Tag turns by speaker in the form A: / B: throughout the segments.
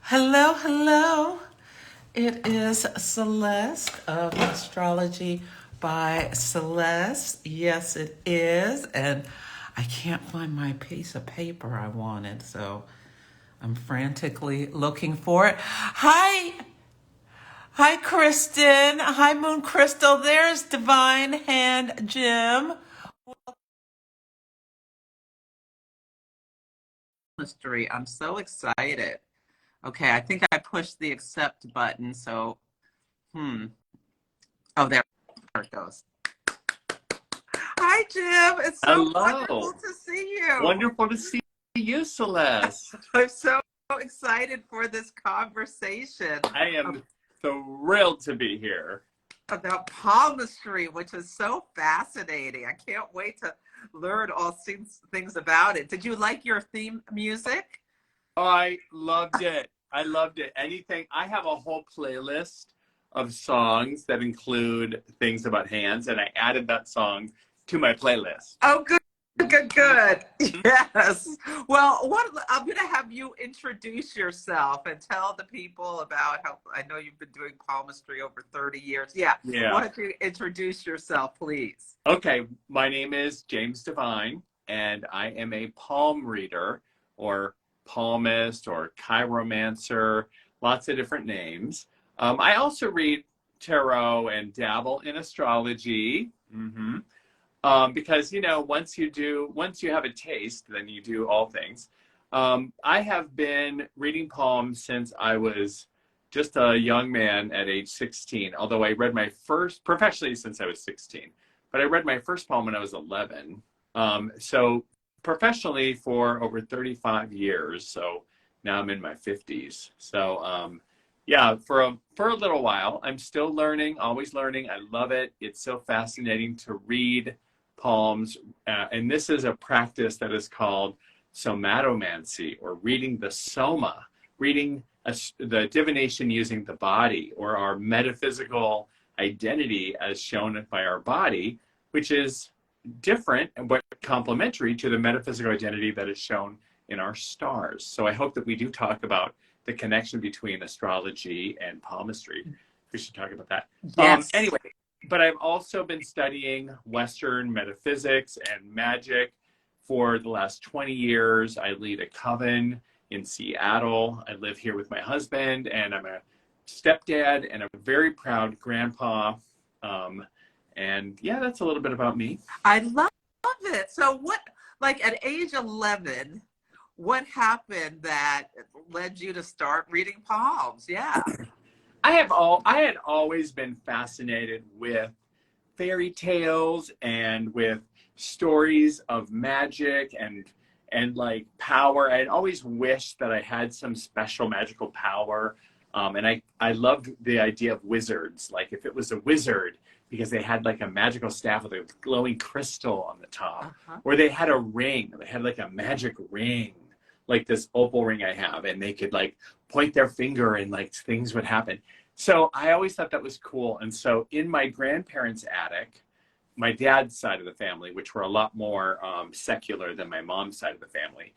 A: Hello, hello. It is Celeste of Astrology by Celeste. Yes, it is. And I can't find my piece of paper I wanted, so I'm frantically looking for it. Hi, Kristen. Hi, Moon Crystal. There's Divine Hand Jim. Mystery. I'm so excited. Okay, I think I pushed the accept button, so oh, there it goes. Hi, Jim. It's so wonderful
B: Hello.
A: to see you.
B: Wonderful to see you, Celeste.
A: I'm so excited for this conversation
B: I am thrilled to be here.
A: about palmistry, which is so fascinating. I can't wait to learn all things about it. Did you like your theme music?
B: I loved it. I loved it. Anything. I have a whole playlist of songs that include things about hands, and I added that song to my playlist.
A: Oh, good. Good. Yes. Well, I'm going to have you introduce yourself and tell the people about how I know you've been doing palmistry over 30 years. Yeah.
B: Yeah.
A: Why don't you introduce yourself, please?
B: Okay. My name is James Devine, and I am a palm reader or palmist or chiromancer, lots of different names. I also read tarot and dabble in astrology. Because once you have a taste, then you do all things. I have been reading palms since I was just a young man at age 16, although I read my first, professionally since I was 16, but I read my first palm when I was 11. So professionally for over 35 years. So now I'm in my 50s. So yeah, for a little while. I'm still learning, always learning. I love it. It's so fascinating to read palms. And this is a practice that is called somatomancy, or reading the soma, reading the divination using the body, or our metaphysical identity as shown by our body, which is different but complementary to the metaphysical identity that is shown in our stars. So I hope that we do talk about the connection between astrology and palmistry. We should talk about that.
A: Yes.
B: Anyway, but I've also been studying Western metaphysics and magic for the last 20 years. I lead a coven in Seattle. I live here with my husband, and I'm a stepdad and a very proud grandpa. And yeah, that's a little bit about me.
A: I love it. So like at age 11, what happened that led you to start reading palms? Yeah.
B: I had always been fascinated with fairy tales and with stories of magic and like power. I had always wished that I had some special magical power. And I loved the idea of wizards. Like if it was a wizard, because they had like a magical staff with a glowing crystal on the top, or they had a ring, they had like a magic ring, like this opal ring I have, and they could like point their finger and like things would happen. So I always thought that was cool. And so in my grandparents' attic, my dad's side of the family, which were a lot more secular than my mom's side of the family,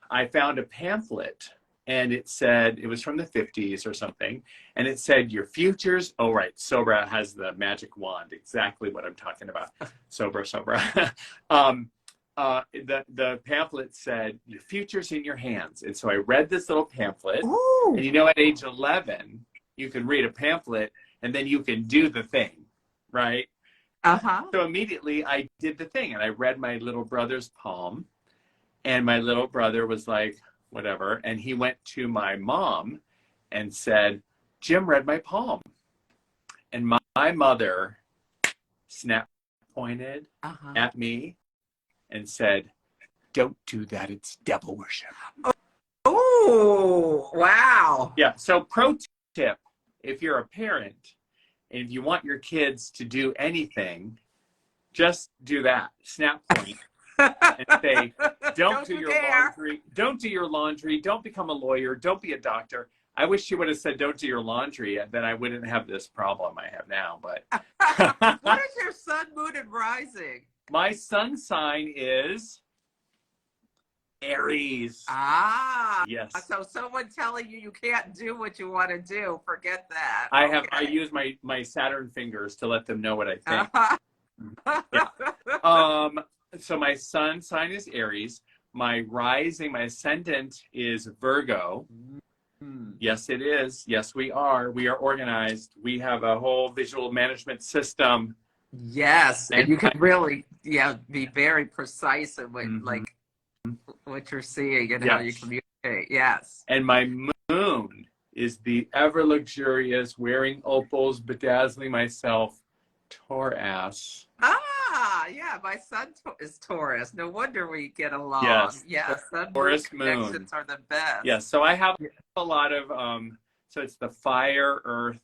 B: I found a pamphlet, and it said, it was from the 50s or something, and it said, your futures, oh right, Sobra has the magic wand, exactly what I'm talking about. Sobra. The pamphlet said, your future's in your hands. And so I read this little pamphlet.
A: Ooh.
B: And at age 11, you can read a pamphlet and then you can do the thing, right? So immediately I did the thing, and I read my little brother's palm, and my little brother was like, whatever. And he went to my mom and said, Jim read my palm. And my mother snap pointed at me and said, don't do that. It's devil worship.
A: Oh, wow.
B: Yeah. So pro tip, if you're a parent and if you want your kids to do anything, just do that. Snap point and say, don't do your laundry. Don't do your laundry. Don't become a lawyer. Don't be a doctor. I wish you would have said, don't do your laundry. Then I wouldn't have this problem I have now. But
A: what is your sun, moon, and rising?
B: My sun sign is Aries.
A: Ah,
B: Yes.
A: so someone telling you can't do what you want to do, forget that.
B: I use my Saturn fingers to let them know what I think.
A: Uh-huh.
B: Yeah. Um, so my sun sign is Aries. My rising, my ascendant is Virgo. Yes, it is. Yes, we are. We are organized. We have a whole visual management system.
A: Yes, and
B: And
A: you can really, be very precise in what,
B: Mhm.
A: like, what you're seeing and how you
B: Yes.
A: communicate. Yes.
B: And my moon is the ever luxurious, wearing opals, bedazzling myself, Taurus.
A: Ah, yeah, my son is Taurus. No wonder we get along.
B: Yes,
A: Yes, sun moon
B: Taurus moon.
A: connections are the best.
B: Yes, so I have a lot of so it's the fire, earth,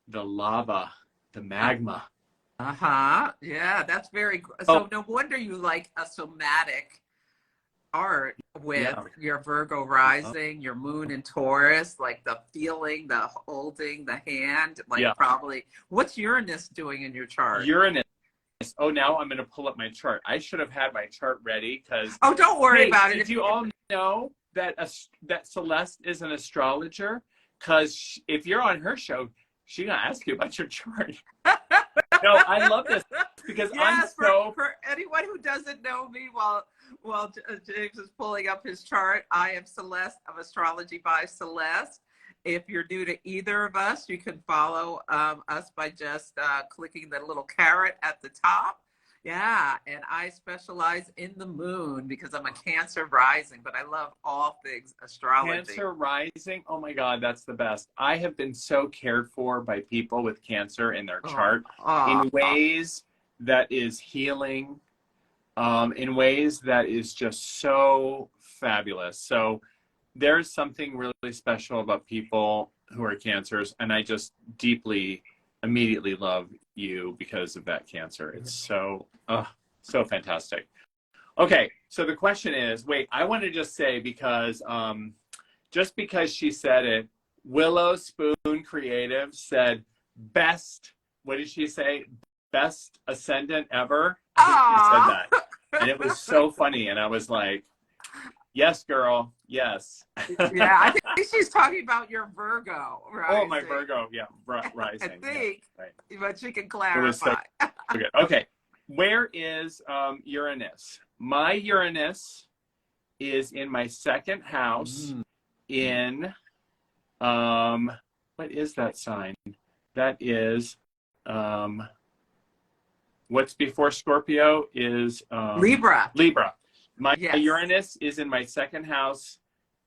B: the lava, the magma.
A: Uh-huh. Yeah, that's very
B: Oh,
A: so no wonder you like a somatic art with
B: yeah.
A: your Virgo rising, your moon in Taurus, like the feeling, the holding, the hand, like
B: Yeah.
A: probably what's Uranus doing in your chart?
B: Uranus. Oh, now I'm going to pull up my chart. I should have had my chart ready because,
A: Oh, don't worry
B: hey,
A: about it.
B: did you all know that that Celeste is an astrologer? Because if you're on her show, she's going to ask you about your chart. No, I love this because I'm
A: Yes,
B: so.
A: for anyone who doesn't know me, while James is pulling up his chart, I am Celeste of Astrology by Celeste. If you're new to either of us, you can follow us by just clicking the little carrot at the top. Yeah, and I specialize in the moon because I'm a Cancer rising, but I love all things astrology.
B: Cancer rising. Oh my God, that's the best. I have been so cared for by people with cancer in their
A: Oh,
B: chart
A: oh,
B: in ways that is healing, in ways that is just so fabulous. So there's something really special about people who are cancers, and I just deeply, immediately love you because of that cancer. It's so fantastic. Okay, so the question is, wait, I want to just say because just because she said it, Willow Spoon Creative said best, what did she say? Best ascendant ever? I think she said
A: ah.
B: that. And it was so funny. And I was like, yes, girl, yes.
A: Yeah, I think she's talking about your Virgo
B: Oh, my
A: rising.
B: Virgo, yeah,
A: I
B: rising.
A: think,
B: Yeah, right.
A: but she can
B: It was so
A: clarify.
B: good. Okay, where is Uranus? My Uranus is in my second house in what is that sign? That is what's before Scorpio is
A: Libra.
B: Libra. My
A: Yes.
B: Uranus is in my second house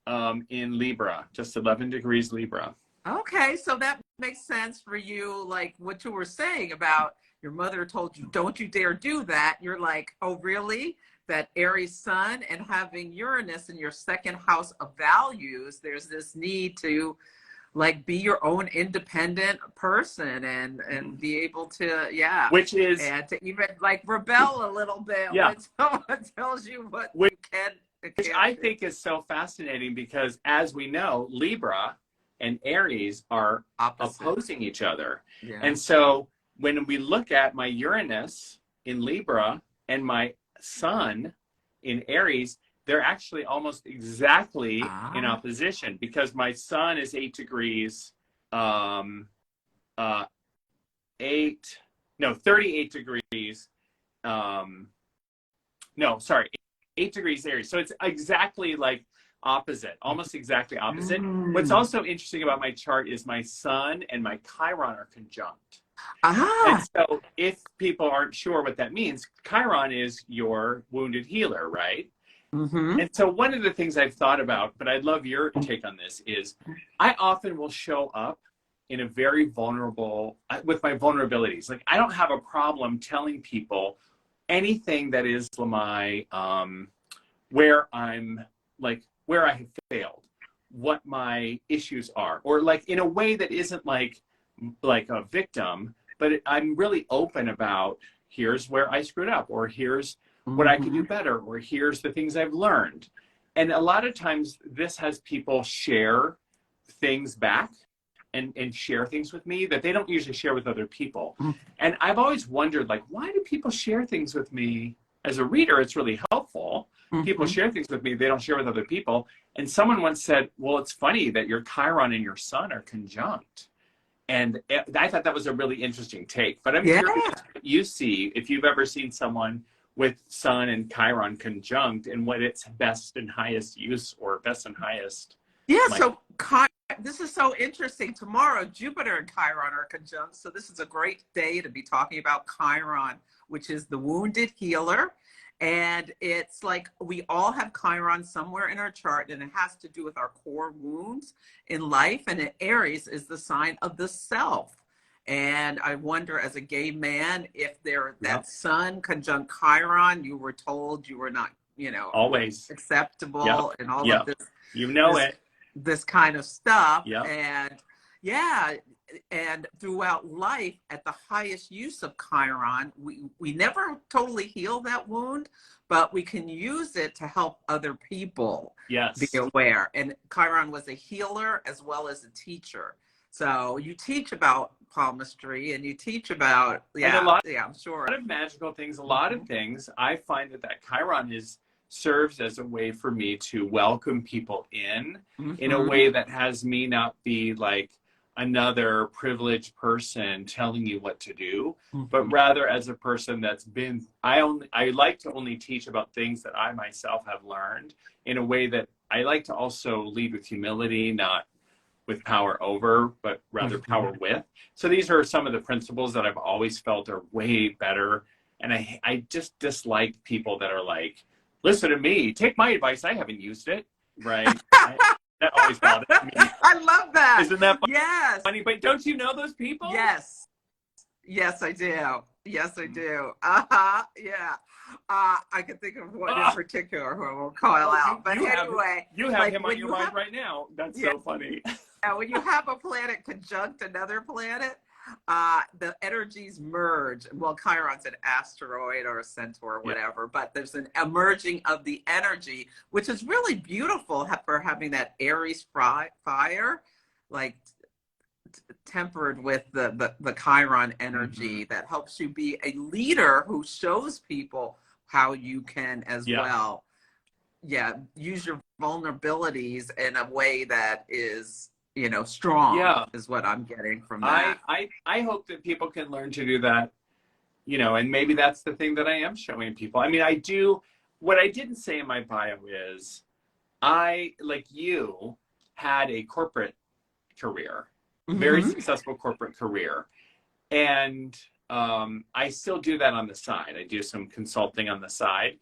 B: in Libra, just 11 degrees Libra.
A: Okay, so that makes sense for you, like what you were saying about your mother told you, don't you dare do that. You're like, oh, really? That Aries sun and having Uranus in your second house of values, there's this need to like be your own independent person and be able to
B: Which is
A: and to even like rebel a little bit when someone tells you what you can and
B: which
A: can't
B: I
A: do.
B: think is so fascinating because as we know, Libra and Aries are opposing each other.
A: Yeah.
B: And so when we look at my Uranus in Libra and my Sun in Aries, they're actually almost exactly in opposition because my Sun is 8 degrees, 38 degrees, no, sorry, 8 degrees Aries. So it's exactly like opposite, almost exactly opposite. What's also interesting about my chart is my Sun and my Chiron are conjunct. And so if people aren't sure what that means, Chiron is your wounded healer, right? And so one of the things I've thought about, but I'd love your take on this, is I often will show up in a very vulnerable, with my vulnerabilities. Like I don't have a problem telling people anything that is my, where I'm like, where I have failed, what my issues are, or like in a way that isn't like a victim, but I'm really open about here's where I screwed up, or here's what I could do better, or here's the things I've learned. And a lot of times this has people share things back and share things with me that they don't usually share with other people. And I've always wondered, like, why do people share things with me? As a reader, it's really helpful. people share things with me they don't share with other people. And someone once said, well, it's funny that your Chiron and your sun are conjunct. And I thought that was a really interesting take. But I'm
A: Yeah.
B: curious what you see, if you've ever seen someone with sun and Chiron conjunct, and what its best and highest use or best and highest.
A: Yeah, so this is so interesting. Tomorrow, Jupiter and Chiron are conjunct. So this is a great day to be talking about Chiron, which is the wounded healer. And it's like we all have Chiron somewhere in our chart, and it has to do with our core wounds in life. And Aries is the sign of the self. And I wonder, as a gay man, if that sun conjunct Chiron, you were told you were not,
B: always
A: acceptable and all of this. This kind of stuff. And and throughout life, at the highest use of Chiron, we never totally heal that wound, but we can use it to help other people be aware. And Chiron was a healer as well as a teacher. So you teach about palmistry and you teach about I'm sure,
B: a lot of magical things, a lot of things. I find that Chiron serves as a way for me to welcome people in a way that has me not be like another privileged person telling you what to do, but rather as a person that's been, I like to only teach about things that I myself have learned in a way that I like to also lead with humility, not with power over, but rather power with. So these are some of the principles that I've always felt are way better. And I just dislike people that are like, listen to me, take my advice, I haven't used it, right? That always bothers me.
A: I love that.
B: Isn't that funny?
A: Yes.
B: But don't you know those people?
A: Yes. Yes, I do. Yes, I do. Yeah. I can think of one in particular who I won't call out. But anyway.
B: You have him on your mind right now. That's so funny.
A: When you have a planet conjunct another planet, the energies merge. Well, Chiron's an asteroid or a centaur or whatever, but there's an emerging of the energy, which is really beautiful for having that Aries fire, like tempered with the Chiron energy that helps you be a leader who shows people how you can as well. Yeah, use your vulnerabilities in a way that is strong is what I'm getting from that.
B: I hope that people can learn to do that, and maybe that's the thing that I am showing people. I mean, what I didn't say in my bio is I, like you, had a corporate career, very successful corporate career. And I still do that on the side. I do some consulting on the side.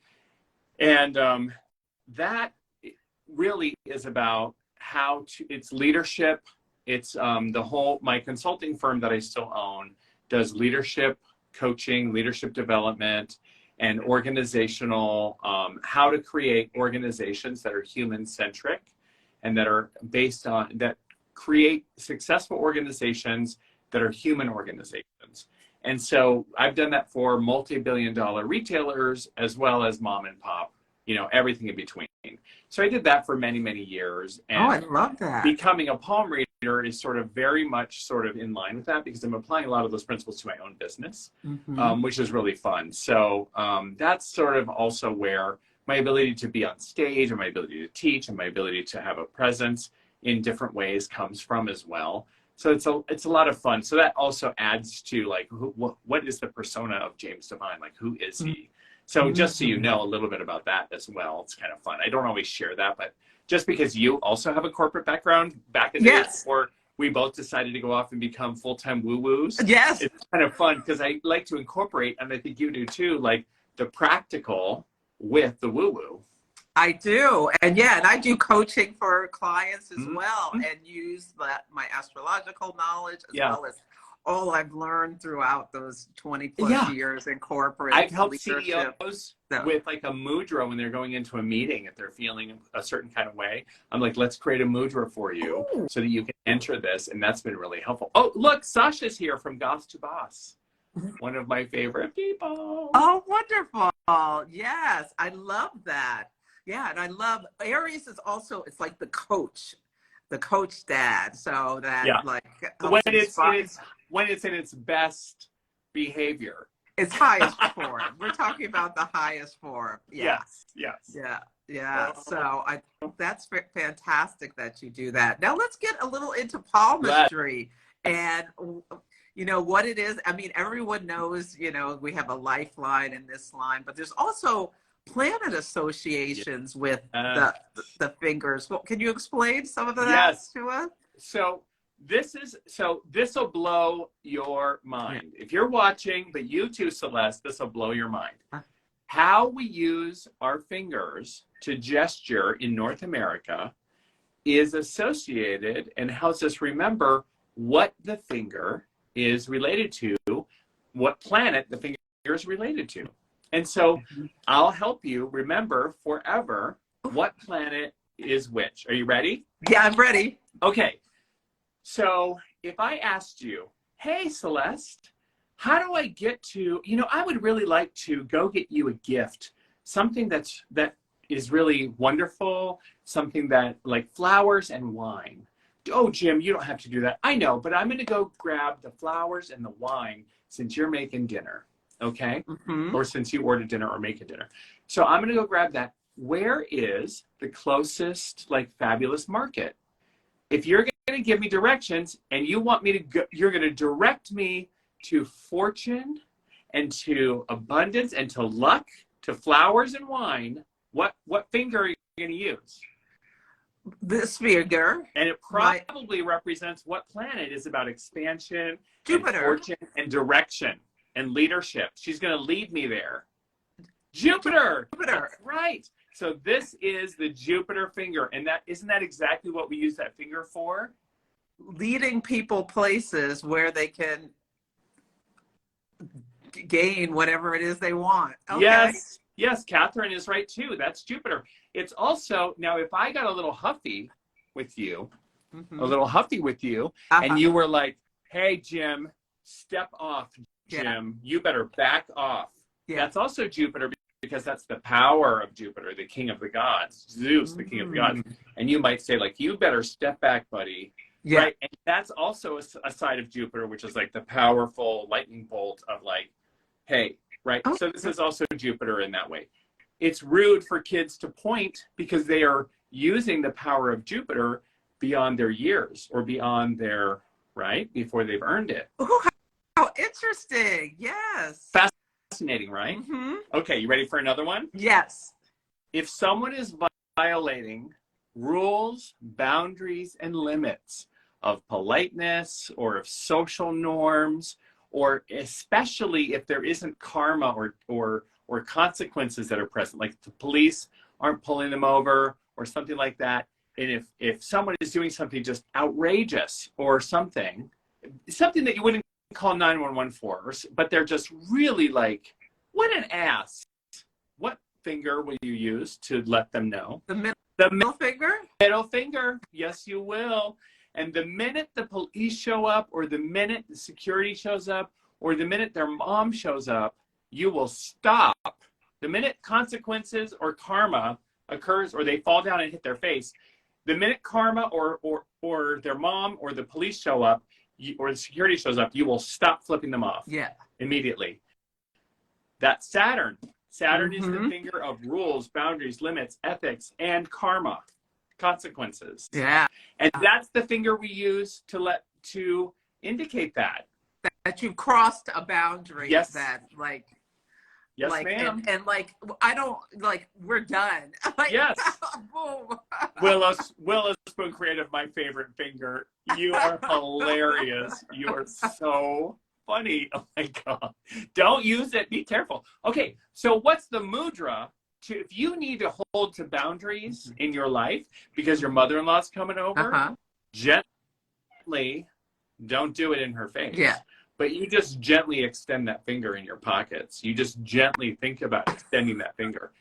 B: And that really is about it's leadership. It's my consulting firm that I still own does leadership coaching, leadership development, and organizational, how to create organizations that are human centric and that are that create successful organizations that are human organizations. And so I've done that for multi-billion-dollar retailers as well as mom and pop, everything in between. So I did that for many, many years. And
A: I love that.
B: Becoming a palm reader is very much in line with that because I'm applying a lot of those principles to my own business, which is really fun. So that's sort of also where my ability to be on stage and my ability to teach and my ability to have a presence in different ways comes from as well. So it's a lot of fun. So that also adds to like, what is the persona of James Divine? Like, who is he? So just so you know a little bit about that as well, it's kind of fun. I don't always share that, but just because you also have a corporate background back in the days before we both decided to go off and become full-time woo-woos.
A: Yes.
B: It's kind of fun because I like to incorporate, and I think you do too, like the practical with the woo-woo.
A: I do. And and I do coaching for clients as well and use my astrological knowledge as well as all I've learned throughout those 20 plus years in corporate
B: I've helped
A: leadership.
B: CEOs with like a mudra when they're going into a meeting, if they're feeling a certain kind of way. I'm like, let's create a mudra for you so that you can enter this. And that's been really helpful. Oh, look, Sasha's here from Goth to Boss. One of my favorite people.
A: Oh, wonderful. Yes, I love that. Yeah, and I love Aries is also, it's like the coach dad. So that like
B: when it's in its best behavior.
A: It's highest form. We're talking about the highest form. Yeah.
B: Yes, yes.
A: Yeah. Yeah. So that's fantastic that you do that. Now let's get a little into palmistry and what it is. I mean, everyone knows, we have a lifeline in this line, but there's also planet associations with the fingers. Well, can you explain some of that to us?
B: So this will blow your mind. If you're watching, but you too, Celeste, this will blow your mind. How we use our fingers to gesture in North America is associated and helps us remember what the finger is related to, what planet the finger is related to. And so I'll help you remember forever what planet is which. Are you ready?
A: Yeah, I'm ready.
B: Okay. So if I asked you, hey, Celeste, how do I get to, I would really like to go get you a gift, something that is really wonderful, something that like flowers and wine. Oh, Jim, you don't have to do that. I know, but I'm going to go grab the flowers and the wine since you're making dinner. Okay. Or since you ordered dinner or make a dinner. So I'm going to go grab that. Where is the closest like fabulous market? If you're going to give me directions and you want me to go, you're going to direct me to fortune and to abundance and to luck, to flowers and wine. What finger are you going to use?
A: This finger.
B: And it probably represents what planet is about expansion,
A: Jupiter,
B: and fortune, and direction. And leadership. She's going to lead me there. Jupiter. That's right. So this is the Jupiter finger. And isn't that exactly what we use that finger for?
A: Leading people places where they can gain whatever it is they want. Okay.
B: Yes, Catherine is right too. That's Jupiter. It's also, now if I got a little huffy with you, and you were like, hey, Jim, step off. Jim, you better back off. That's also Jupiter because that's the power of Jupiter, the king of the gods, Zeus, the king of the gods. And you might say like, you better step back, buddy. Right. And that's also a side of Jupiter, which is like the powerful lightning bolt of like, hey, right. So this is also Jupiter in that way. It's rude for kids to point because they are using the power of Jupiter beyond their years or beyond their, before they've earned it.
A: How interesting. Yes.
B: Fascinating, right? Okay, you ready for another one?
A: Yes.
B: If someone is violating rules, boundaries, and limits of politeness or of social norms, or especially if there isn't karma or consequences that are present, like the police aren't pulling them over or something like that, and if someone is doing something just outrageous or something that you wouldn't call 911 for, but they're just really like, what an ass. What finger will you use to let them know?
A: The middle finger?
B: Middle finger. Yes, you will. And the minute the police show up, or the minute the security shows up, or the minute their mom shows up, you will stop. The minute consequences or karma occurs, or they fall down and hit their face, the minute karma or their mom or the police show up, or the security shows up, you will stop flipping them off. Immediately. That's Saturn. Saturn is the finger of rules, boundaries, limits, ethics, and karma, consequences. And that's the finger we use to indicate that
A: you've crossed a boundary.
B: Yes,
A: ma'am. And like, I don't, like, we're done. Like,
B: yes.
A: Boom.
B: Willis Spoon Creative, my favorite finger. You are hilarious. You are so funny. Oh my God. Don't use it. Be careful. Okay. So what's the mudra if you need to hold to boundaries in your life because your mother-in-law's coming over, gently, don't do it in her face. But you just gently extend that finger in your pockets. You just gently think about extending that finger.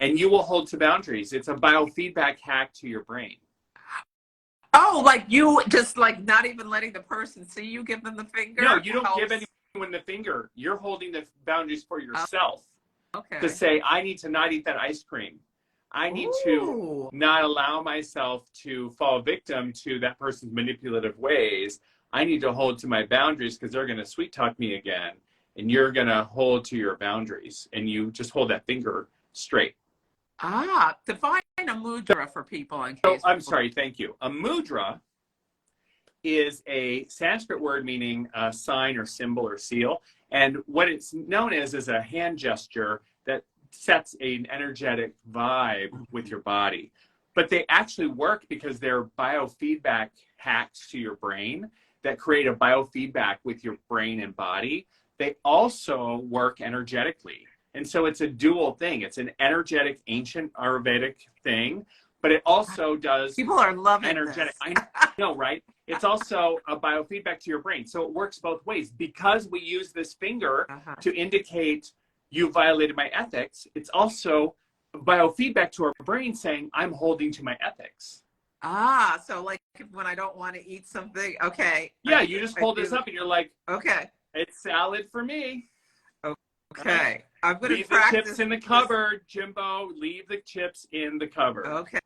B: And you will hold to boundaries. It's a biofeedback hack to your brain.
A: Oh, like you just like not even letting the person see you give them the finger?
B: No, you don't give anyone the finger. You're holding the boundaries for yourself. To say, I need to not eat that ice cream. I need to not allow myself to fall victim to that person's manipulative ways. I need to hold to my boundaries because they're going to sweet talk me again. and you're going to hold to your boundaries, and you just hold that finger straight.
A: Define a mudra for people in
B: So,
A: case.
B: I'm sorry, thank you. A mudra is a Sanskrit word meaning a sign or symbol or seal. And what it's known as is a hand gesture that sets an energetic vibe with your body. But they actually work because they're biofeedback hacks to your brain that create a biofeedback with your brain and body. They also work energetically. And so it's a dual thing. It's an energetic, ancient Ayurvedic thing, but it also does
A: People are loving
B: energetic.
A: this.
B: I know, right? It's also a biofeedback to your brain. So it works both ways. Because we use this finger to indicate you violated my ethics, it's also biofeedback to our brain saying, I'm holding to my ethics.
A: So like when I don't want to eat something, okay.
B: Yeah, you just hold this up and you're like,
A: okay,
B: it's salad for me.
A: Okay.
B: Right?
A: I'm going to
B: leave
A: practice
B: the chips in the cupboard, Jimbo. Leave the chips in the cupboard.
A: Okay.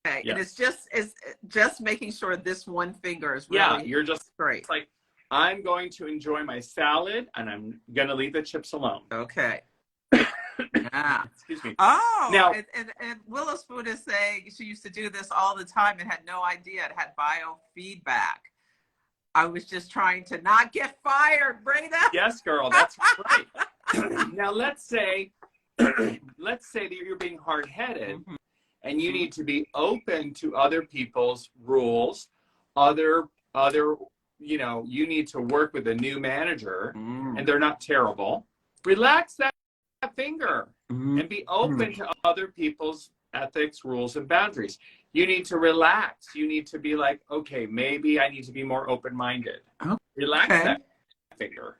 B: Yes.
A: And it's just making sure this one finger is really
B: Yeah, you're just
A: great.
B: like, I'm going to enjoy my salad and I'm going to leave the chips alone.
A: Okay. Yeah.
B: Excuse me.
A: Oh,
B: now,
A: and Willow Spoon is saying she used to do this all the time and had no idea it had biofeedback. I was just trying to not get fired, Brenda.
B: Yes, girl, that's right. Now, let's say that you're being hard-headed and you need to be open to other people's rules, other, you need to work with a new manager and they're not terrible. Relax that finger and be open to other people's ethics, rules, and boundaries. You need to relax. You need to be like, okay, maybe I need to be more open-minded. Okay. Relax that finger.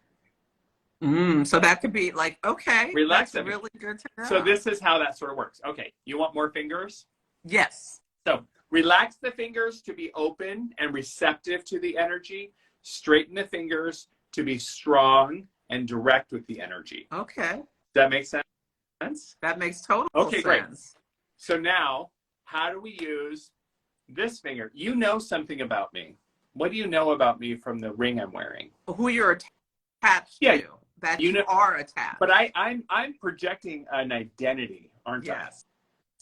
A: So that could be like, okay,
B: relax.
A: That's really good to know.
B: So this is how that sort of works. Okay, you want more fingers?
A: Yes.
B: So relax the fingers to be open and receptive to the energy. Straighten the fingers to be strong and direct with the energy.
A: Okay.
B: Does that make sense?
A: That makes total sense.
B: Great. So now, how do we use this finger? You know something about me. What do you know about me from the ring I'm wearing?
A: Who you're attached to. That you are attached.
B: But I'm projecting an identity, aren't I?
A: Yes.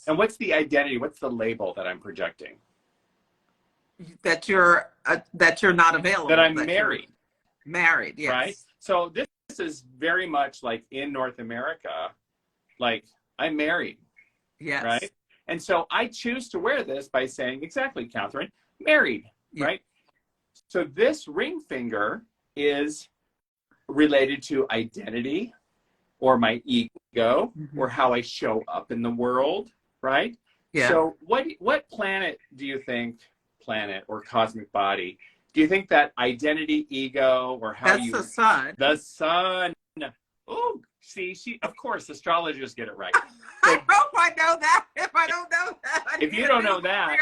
B: And what's the identity? What's the label that I'm projecting?
A: That you're not available.
B: That I'm married.
A: Married, yes.
B: Right? So this is very much like in North America, like I'm married.
A: Yes.
B: Right? And so I choose to wear this by saying, exactly, Catherine, married, right? So this ring finger is related to identity or my ego or how I show up in the world, right? Yeah. So what planet do you think, planet or cosmic body, do you think that identity, ego, or how
A: That's the sun.
B: The sun. Oh, see, of course, astrologers get it right.
A: I hope I know that. If I don't know that,
B: if you don't know that,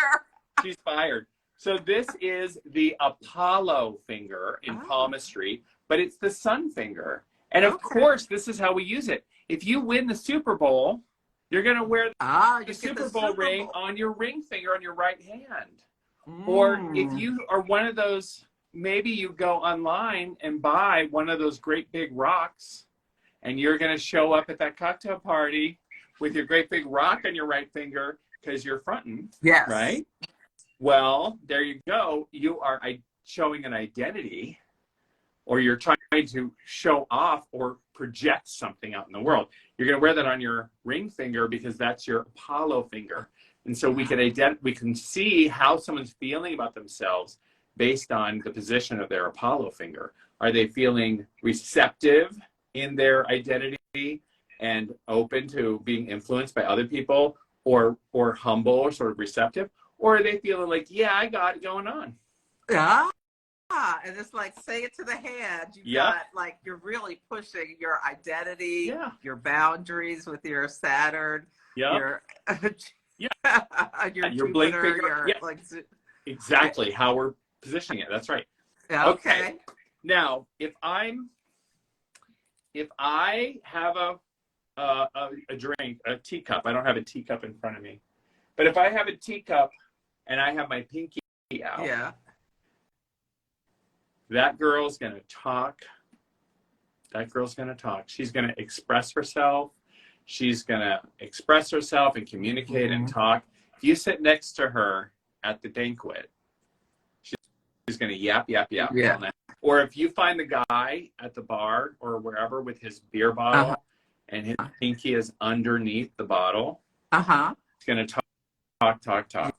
B: she's fired. So this is the Apollo finger in palmistry, but it's the sun finger. And of course, this is how we use it. If you win the Super Bowl, you're going to wear the Super Bowl ring on your ring finger on your right hand. Or if you are one of those, maybe you go online and buy one of those great big rocks and you're going to show up at that cocktail party with your great big rock on your right finger because you're fronting.
A: Yes.
B: Right? Well, there you go. You are showing an identity, or you're trying to show off or project something out in the world. You're going to wear that on your ring finger because that's your Apollo finger. And so we can see how someone's feeling about themselves based on the position of their Apollo finger. Are they feeling receptive in their identity and open to being influenced by other people, or humble or sort of receptive? Or are they feeling like, yeah, I got it going on?
A: And it's like, say it to the hand. You got, like, you're really pushing your identity, your boundaries with your Saturn, your
B: your blink finger.
A: Like,
B: exactly how we're positioning it. That's right.
A: Okay.
B: Now, if I have a drink, a teacup, I don't have a teacup in front of me, but if I have a teacup and I have my pinky out, that girl's going to talk That girl's going to talk. She's going to express herself. She's going to express herself and communicate and talk. If you sit next to her at the banquet, she's going to yap, yap, yap.
A: Yeah.
B: Or if you find the guy at the bar or wherever with his beer bottle and his pinky is underneath the bottle, he's going to talk.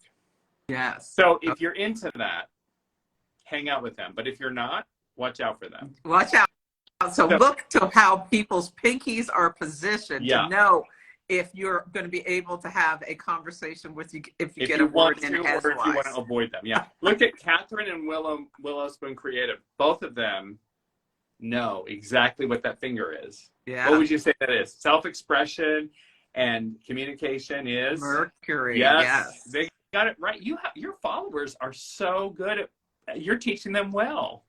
A: Yes.
B: So if you're into that, hang out with them. But if you're not, watch out for them.
A: Watch out. So look to how people's pinkies are positioned to know if you're going to be able to have a conversation with you, if you get a word in edgewise.
B: Or if you want to avoid them. Yeah. Look at Catherine and Willow Spoon Creative. Both of them know exactly what that finger is.
A: Yeah.
B: What would you say that is? Self-expression and communication is?
A: Mercury.
B: Yes. They got it right. Your followers are so good at, you're teaching them well.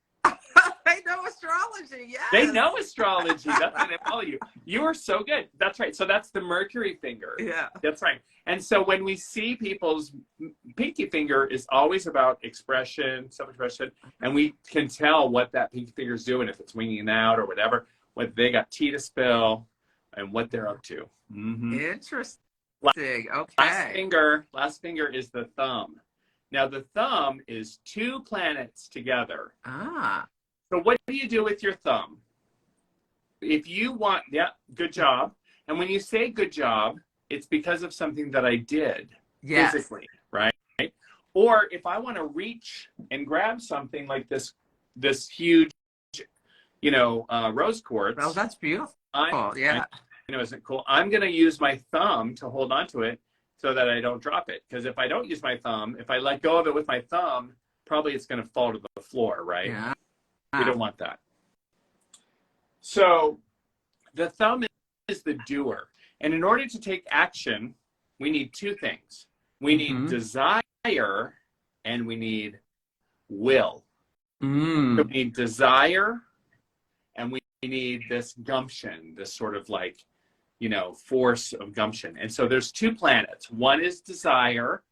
A: They know astrology, yes.
B: They know astrology. That's why they follow you. You are so good. That's right. So that's the Mercury finger.
A: Yeah.
B: That's right. And so when we see people's pinky finger is always about expression, self-expression, and we can tell what that pinky finger is doing, if it's winging out or whatever, what they got tea to spill and what they're up to.
A: Interesting. Okay.
B: Last finger is the thumb. Now the thumb is two planets together. So what do you do with your thumb? If you want, good job. And when you say good job, it's because of something that I did physically, right? Or if I want to reach and grab something like this huge, rose quartz.
A: Well, that's beautiful.
B: Isn't it cool? I'm going to use my thumb to hold onto it so that I don't drop it. Because if I don't use my thumb, if I let go of it with my thumb, probably it's going to fall to the floor, right?
A: Yeah.
B: We don't want that. So the thumb is the doer. And in order to take action, we need two things. We need desire and we need will. So we need desire and we need this gumption, this sort of like, force of gumption. And so there's two planets. One is desire.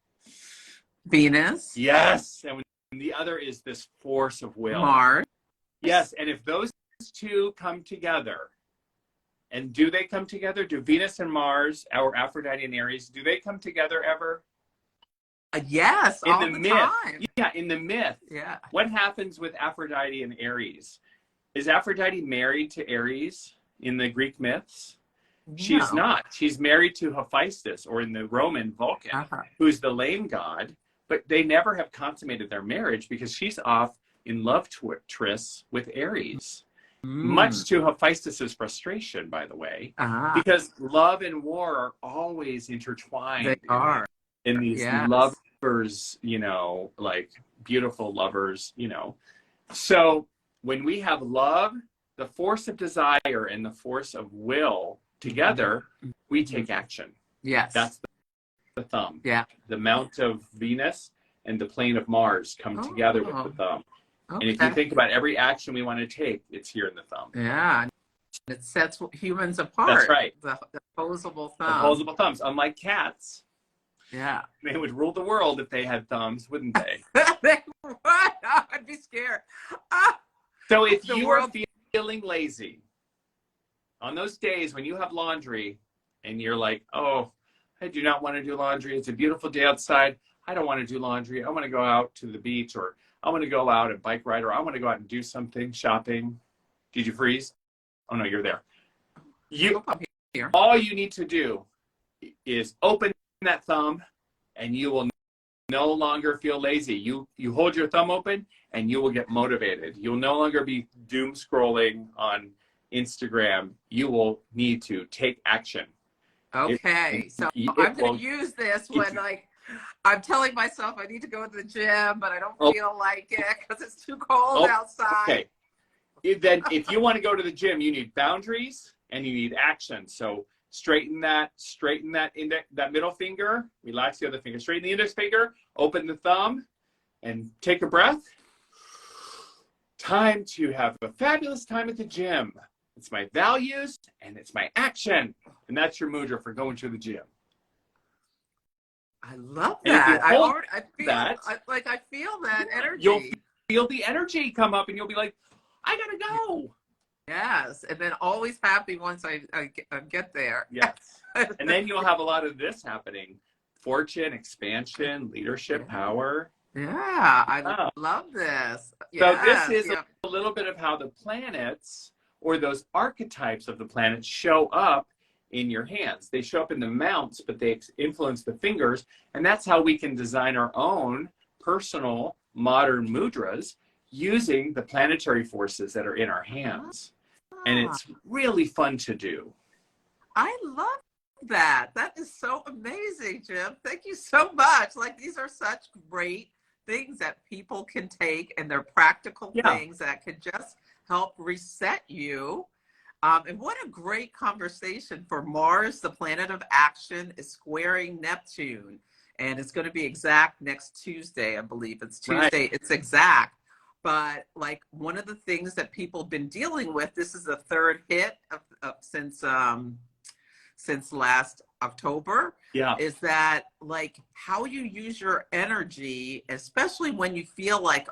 A: Venus.
B: Yes. And the other is this force of will.
A: Mars.
B: Yes, and if those two come together, and do they come together? Do Venus and Mars, our Aphrodite and Aries, do they come together ever?
A: Yes, all the time.
B: Yeah, in the myth.
A: Yeah.
B: What happens with Aphrodite and Aries? Is Aphrodite married to Aries in the Greek myths? No. She's not. She's married to Hephaestus, or in the Roman Vulcan, who's the lame god, but they never have consummated their marriage because she's off in love trysts with Aries, much to Hephaestus's frustration, by the way, because love and war are always intertwined.
A: They are.
B: In these lovers, like beautiful lovers, So when we have love, the force of desire and the force of will together, we take action.
A: Yes.
B: That's the thumb.
A: Yeah.
B: The mount of Venus and the plane of Mars come together with the thumb. Okay. And if you think about every action we want to take, it's here in the thumb.
A: Yeah. It sets humans apart.
B: That's right.
A: The opposable thumb.
B: Opposable thumbs. Unlike cats.
A: Yeah.
B: They would rule the world if they had thumbs, wouldn't they?
A: They would. I'd be scared.
B: So if you are feeling lazy, on those days when you have laundry and you're like, oh, I do not want to do laundry. It's a beautiful day outside. I don't want to do laundry. I want to go out to the beach, or I want to go out and bike ride, or I want to go out and do something, shopping. Did you freeze? Oh, no, you're there. All you need to do is open that thumb, and you will no longer feel lazy. You hold your thumb open, and you will get motivated. You'll no longer be doom scrolling on Instagram. You will need to take action.
A: Okay, so I'm going to use this when I'm telling myself I need to go to the gym, but I don't feel like it because it's too cold outside.
B: Okay. Then if you want to go to the gym, you need boundaries and you need action. So straighten that that middle finger, relax the other finger, straighten the index finger, open the thumb, and take a breath. Time to have a fabulous time at the gym. It's my values and it's my action. And that's your mudra for going to the gym.
A: I love that. I feel that energy.
B: You'll feel the energy come up and you'll be like, I gotta go.
A: Yes, and then always happy once I get there.
B: Yes. And then you'll have a lot of this happening. Fortune, expansion, leadership,
A: Yeah.
B: power.
A: Yeah, I
B: Yeah.
A: love this.
B: So this
A: Yes,
B: is
A: yeah.
B: a little bit of how the planets or those archetypes of the planets show up in your hands. They show up in the mounts, but they influence the fingers. And that's how we can design our own personal modern mudras using the planetary forces that are in our hands. And
A: Ah,
B: it's really fun to do.
A: I love that. That is so amazing, Jim. Thank you so much. Like, these are such great things that people can take, and they're practical
B: Yeah.
A: things that could just help reset you. And what a great conversation. For Mars, the planet of action, is squaring Neptune. And it's going to be exact next Tuesday, I believe. It's
B: Right.
A: Tuesday, it's exact. But like, one of the things that people have been dealing with, this is the third hit of since last October,
B: Yeah.
A: is that like how you use your energy, especially when you feel like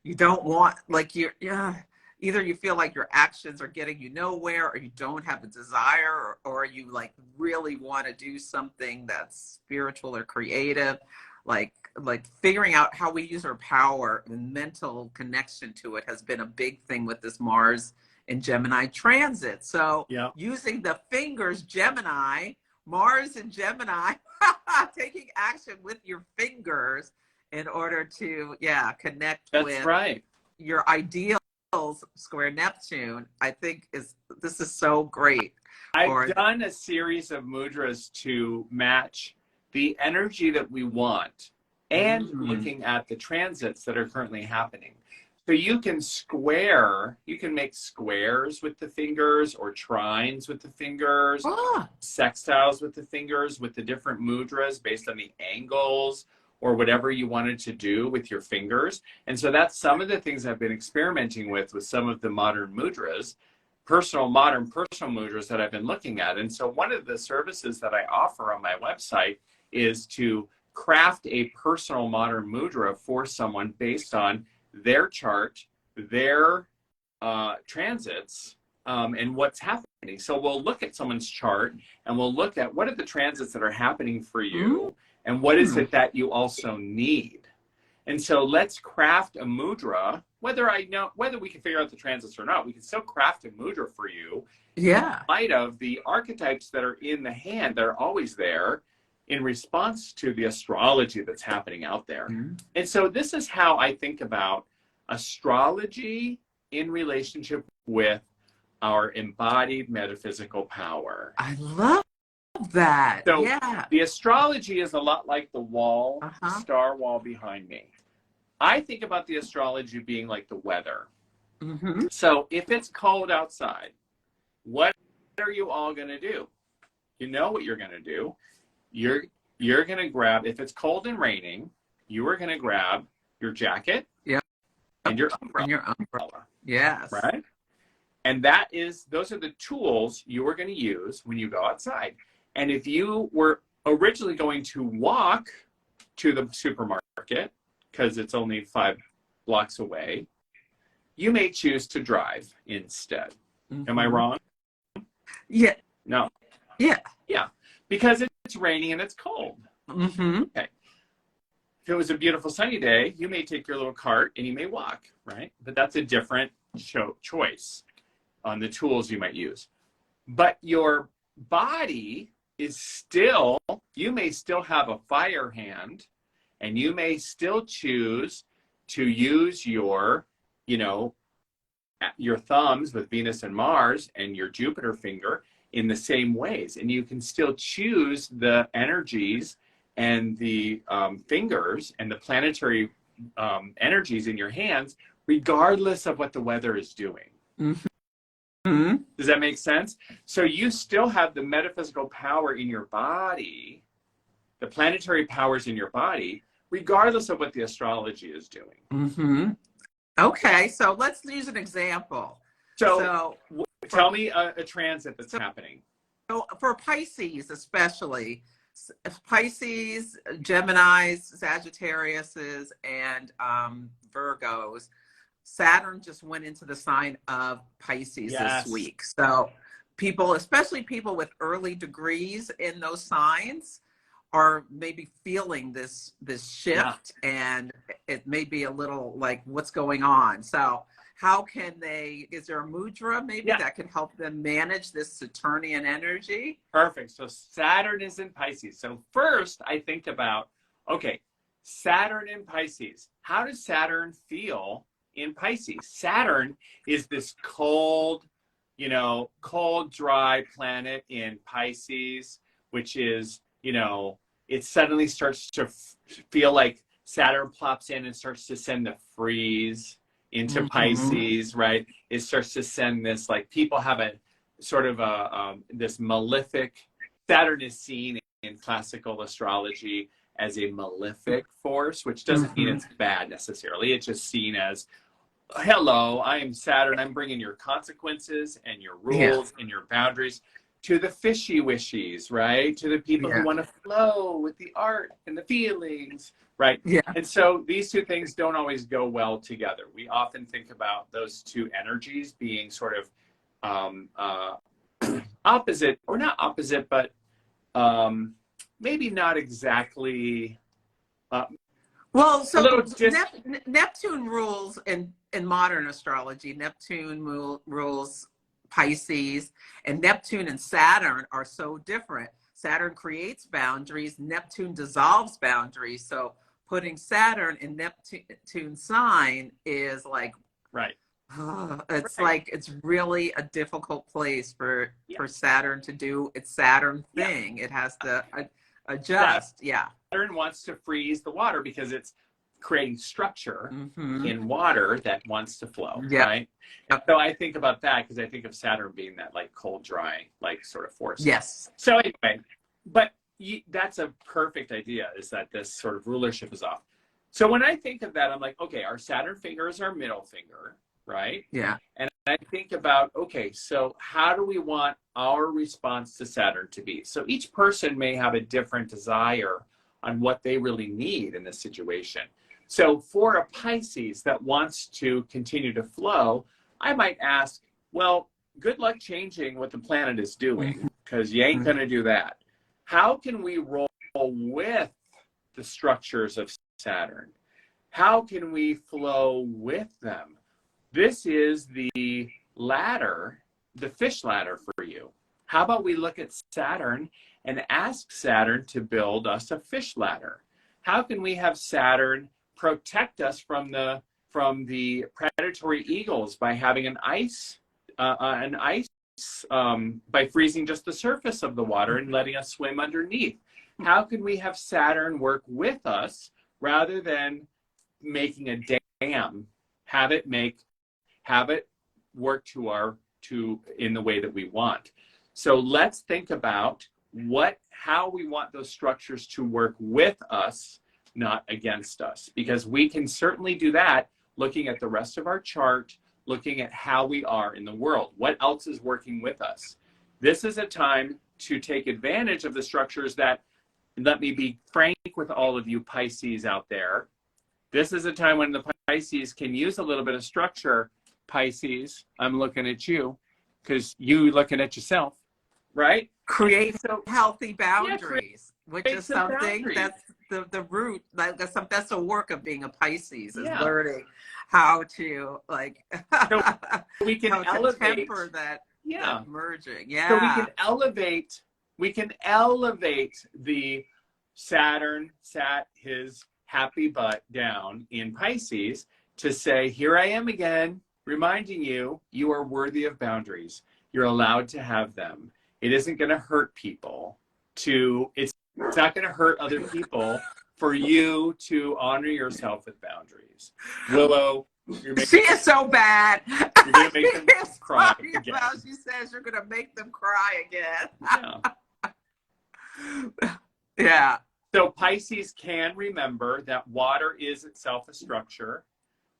A: you don't want, like, you're, yeah, either you feel like your actions are getting you nowhere, or you don't have a desire, or you like really want to do something that's spiritual or creative, like figuring out how we use our power and mental connection to it has been a big thing with this Mars in Gemini transit. So
B: Yeah.
A: using the fingers, Gemini, Mars and Gemini, taking action with your fingers in order to, yeah, connect
B: That's
A: with
B: right.
A: your ideals, square Neptune, I think this is so great.
B: I've
A: For
B: done a series of mudras to match the energy that we want and looking at the transits that are currently happening. So you can make squares with the fingers, or trines with the fingers, sextiles with the fingers, with the different mudras based on the angles or whatever you wanted to do with your fingers. And so that's some of the things I've been experimenting with some of the modern mudras, modern personal mudras that I've been looking at. And so one of the services that I offer on my website is to craft a personal modern mudra for someone based on their chart, their transits, and what's happening. So we'll look at someone's chart and we'll look at what are the transits that are happening for you, and what is it that you also need. And so let's craft a mudra, whether we can figure out the transits or not, we can still craft a mudra for you.
A: Yeah.
B: In light of the archetypes that are in the hand, that are always there in response to the astrology that's happening out there. And so this is how I think about astrology in relationship with our embodied metaphysical power.
A: I love that.
B: So
A: yeah.
B: the astrology is a lot like the wall, star wall behind me. I think about the astrology being like the weather. So if it's cold outside, what are you all going to do? You know what you're going to do. You're going to grab, if it's cold and raining, you are going to grab your jacket and your umbrella.
A: Yes.
B: Right? And those are the tools you are going to use when you go outside. And if you were originally going to walk to the supermarket, because it's only 5 blocks away, you may choose to drive instead. Am I wrong?
A: Yeah.
B: No.
A: Yeah.
B: Yeah. Because it's raining and it's cold. Okay. If it was a beautiful sunny day, you may take your little cart and you may walk, right? But that's a different choice on the tools you might use. But your body is still, you may still have a fire hand, and you may still choose to use your thumbs with Venus and Mars and your Jupiter finger in the same ways. And you can still choose the energies and the fingers and the planetary energies in your hands, regardless of what the weather is doing. Does that make sense? So you still have the metaphysical power in your body, the planetary powers in your body, regardless of what the astrology is doing.
A: Okay, so let's use an example.
B: So tell me a transit that's happening.
A: So for Pisces especially, Pisces, Geminis, Sagittariuses, and Virgos, Saturn just went into the sign of Pisces this
B: Yes.
A: week. So people, especially people with early degrees in those signs, are maybe feeling this shift, and it may be a little like, what's going on? So how can they, is there a mudra maybe that can help them manage this Saturnian energy?
B: Perfect. So Saturn is in Pisces. So first I think about, okay, Saturn in Pisces. How does Saturn feel in Pisces? Saturn is this cold, cold, dry planet in Pisces, which is, it suddenly starts to feel like Saturn plops in and starts to send the freeze into Pisces, right? It starts to send this, like, people have a sort of this malefic. Saturn is seen in classical astrology as a malefic force, which doesn't mean it's bad necessarily. It's just seen as, hello, I am Saturn. I'm bringing your consequences and your rules and your boundaries to the fishy-wishies, right? To the people who want to flow with the art and the feelings, right?
A: Yeah.
B: And so these two things don't always go well together. We often think about those two energies being sort of opposite, or not opposite, but maybe not exactly.
A: Well, so Neptune rules in modern astrology. Neptune rules Pisces, and Neptune and Saturn are so different. Saturn creates boundaries, Neptune dissolves boundaries. So putting Saturn in Neptune sign is like, it's like, it's really a difficult place for Saturn to do its Saturn thing. It has to adjust.
B: Saturn wants to freeze the water because it's creating structure in water that wants to flow, right? So I think about that because I think of Saturn being that, like, cold, dry, like, sort of force.
A: Yes.
B: So anyway, but that's a perfect idea, is that this sort of rulership is off. So when I think of that, I'm like, okay, our Saturn finger is our middle finger, right?
A: Yeah.
B: And I think about, okay, so how do we want our response to Saturn to be? So each person may have a different desire on what they really need in this situation. So for a Pisces that wants to continue to flow, I might ask, well, good luck changing what the planet is doing, because you ain't going to do that. How can we roll with the structures of Saturn? How can we flow with them? This is the ladder, the fish ladder for you. How about we look at Saturn and ask Saturn to build us a fish ladder? How can we have Saturn protect us from the predatory eagles by having an ice by freezing just the surface of the water and letting us swim underneath? How can we have Saturn work with us rather than making a dam? Have it work in the way that we want. So let's think about how we want those structures to work with us, not against us, because we can certainly do that looking at the rest of our chart, looking at how we are in the world. What else is working with us? This is a time to take advantage of the structures that, let me be frank with all of you Pisces out there, this is a time when the Pisces can use a little bit of structure. Pisces, I'm looking at you because you looking at yourself, right?
A: Create healthy boundaries, which is something that's the root. That's the work of being a Pisces, is learning how to, like,
B: so we can elevate,
A: temper that merging.
B: So we can elevate the Saturn sat his happy butt down in Pisces to say, here I am again, reminding you, you are worthy of boundaries. You're allowed to have them. It isn't going to hurt people it's not going to hurt other people for you to honor yourself with boundaries. Willow,
A: she is so bad.
B: You're going to make them cry again.
A: She says you're going to make them cry again. Yeah.
B: So Pisces can remember that water is itself a structure.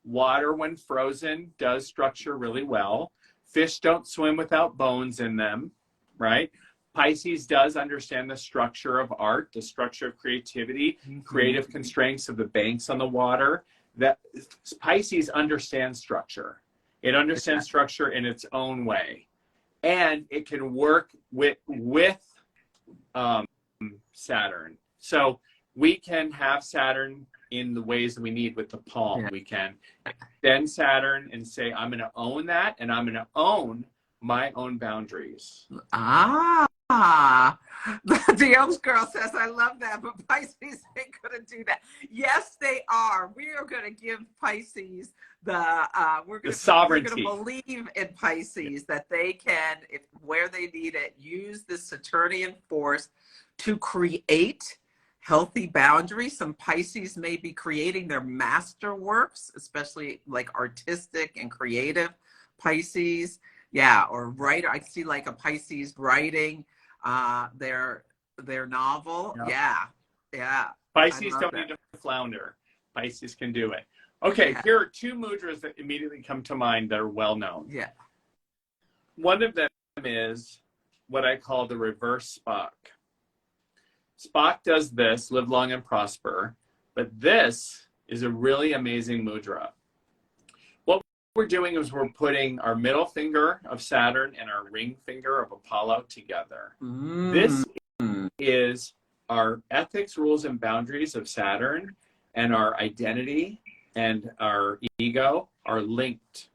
B: Water, when frozen, does structure really well. Fish don't swim without bones in them, right? Pisces does understand the structure of art, the structure of creativity, creative constraints of the banks on the water. that Pisces understands structure. It understands structure in its own way, and it can work with Saturn. So we can have Saturn in the ways that we need with the palm.
A: Yeah.
B: We can extend Saturn and say, I'm going to own that, and I'm going to own my own boundaries.
A: The Elves girl says, I love that, but Pisces ain't going to do that. Yes, they are. We are going to give Pisces the
B: sovereignty.
A: We're going to believe in Pisces that they can, where they need it, use this Saturnian force to create healthy boundaries. Some Pisces may be creating their master works, especially like artistic and creative Pisces. Yeah, or writer. I see like a Pisces writing their novel. Yeah.
B: Pisces don't need to flounder. Pisces can do it. Okay, Here are two mudras that immediately come to mind that are well known.
A: Yeah.
B: One of them is what I call the reverse Spock. Spock does this, live long and prosper, but this is a really amazing mudra. What we're doing is we're putting our middle finger of Saturn and our ring finger of Apollo together. This is our ethics, rules, and boundaries of Saturn, and our identity and our ego are linked.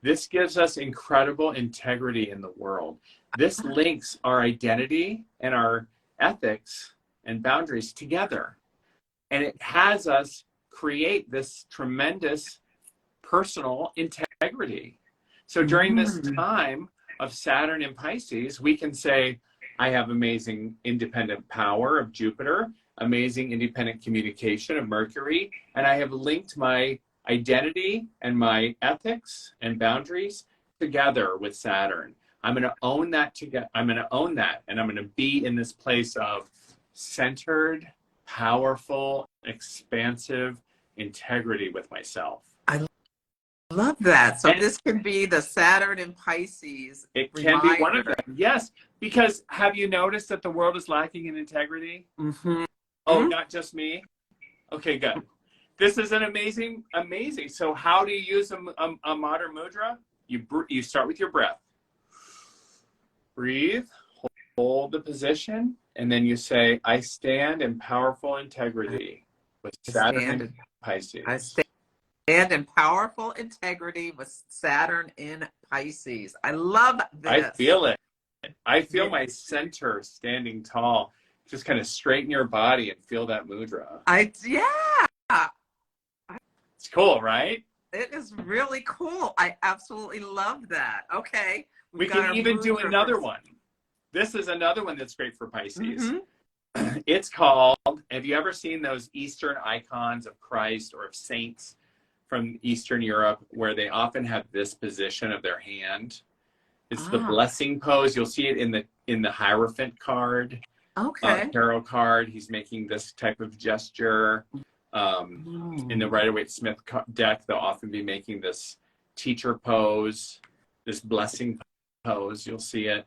B: This gives us incredible integrity in the world. This links our identity and our ethics and boundaries together. And it has us create this tremendous personal integrity. So during this time of Saturn in Pisces, we can say, I have amazing independent power of Jupiter, amazing independent communication of Mercury, and I have linked my identity and my ethics and boundaries together with Saturn. I'm going to own that together. I'm going to own that, and I'm going to be in this place of centered, powerful, expansive integrity with myself.
A: I love that. So this can be the Saturn in Pisces.
B: It can be one of them. Yes, because have you noticed that the world is lacking in integrity? Oh, not just me? Okay, good. This is an amazing. So how do you use a modern mudra? You start with your breath. Breathe, hold the position, and then you say, I stand in powerful integrity with Saturn in Pisces.
A: I stand in powerful integrity with Saturn in Pisces. I love this.
B: I feel it. I feel my center standing tall. Just kind of straighten your body and feel that mudra. It's cool, right?
A: It is really cool. I absolutely love that. Okay.
B: We can even do another one. This is another one that's great for Pisces. It's called, have you ever seen those Eastern icons of Christ or of saints from Eastern Europe where they often have this position of their hand? It's the blessing pose. You'll see it in the Hierophant card. Tarot card. He's making this type of gesture. In the Rider-Waite-Smith deck, they'll often be making this teacher pose, this blessing pose. You'll see it.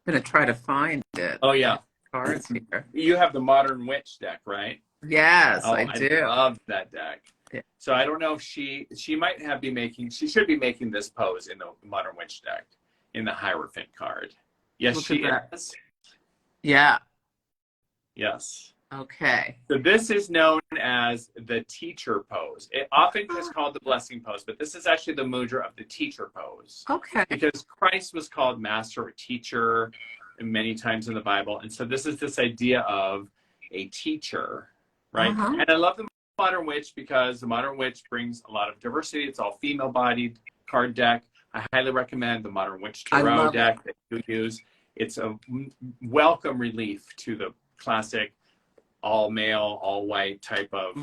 A: I'm going to try to find it.
B: Oh, yeah.
A: Cards here.
B: You have the Modern Witch deck, right?
A: Yes, I do.
B: I love that deck.
A: Yeah.
B: So I don't know if she might be making this pose in the Modern Witch deck, in the Hierophant card. Yes, she is.
A: Yeah.
B: Yes.
A: Okay.
B: So this is known as the teacher pose. It often is called the blessing pose, but this is actually the mudra of the teacher pose.
A: Okay.
B: Because Christ was called master or teacher many times in the Bible. And so this is this idea of a teacher, right? And I love the Modern Witch because the Modern Witch brings a lot of diversity. It's all female-bodied card deck. I highly recommend the Modern Witch Tarot deck that you use. It's a welcome relief to the classic all male, all white type of,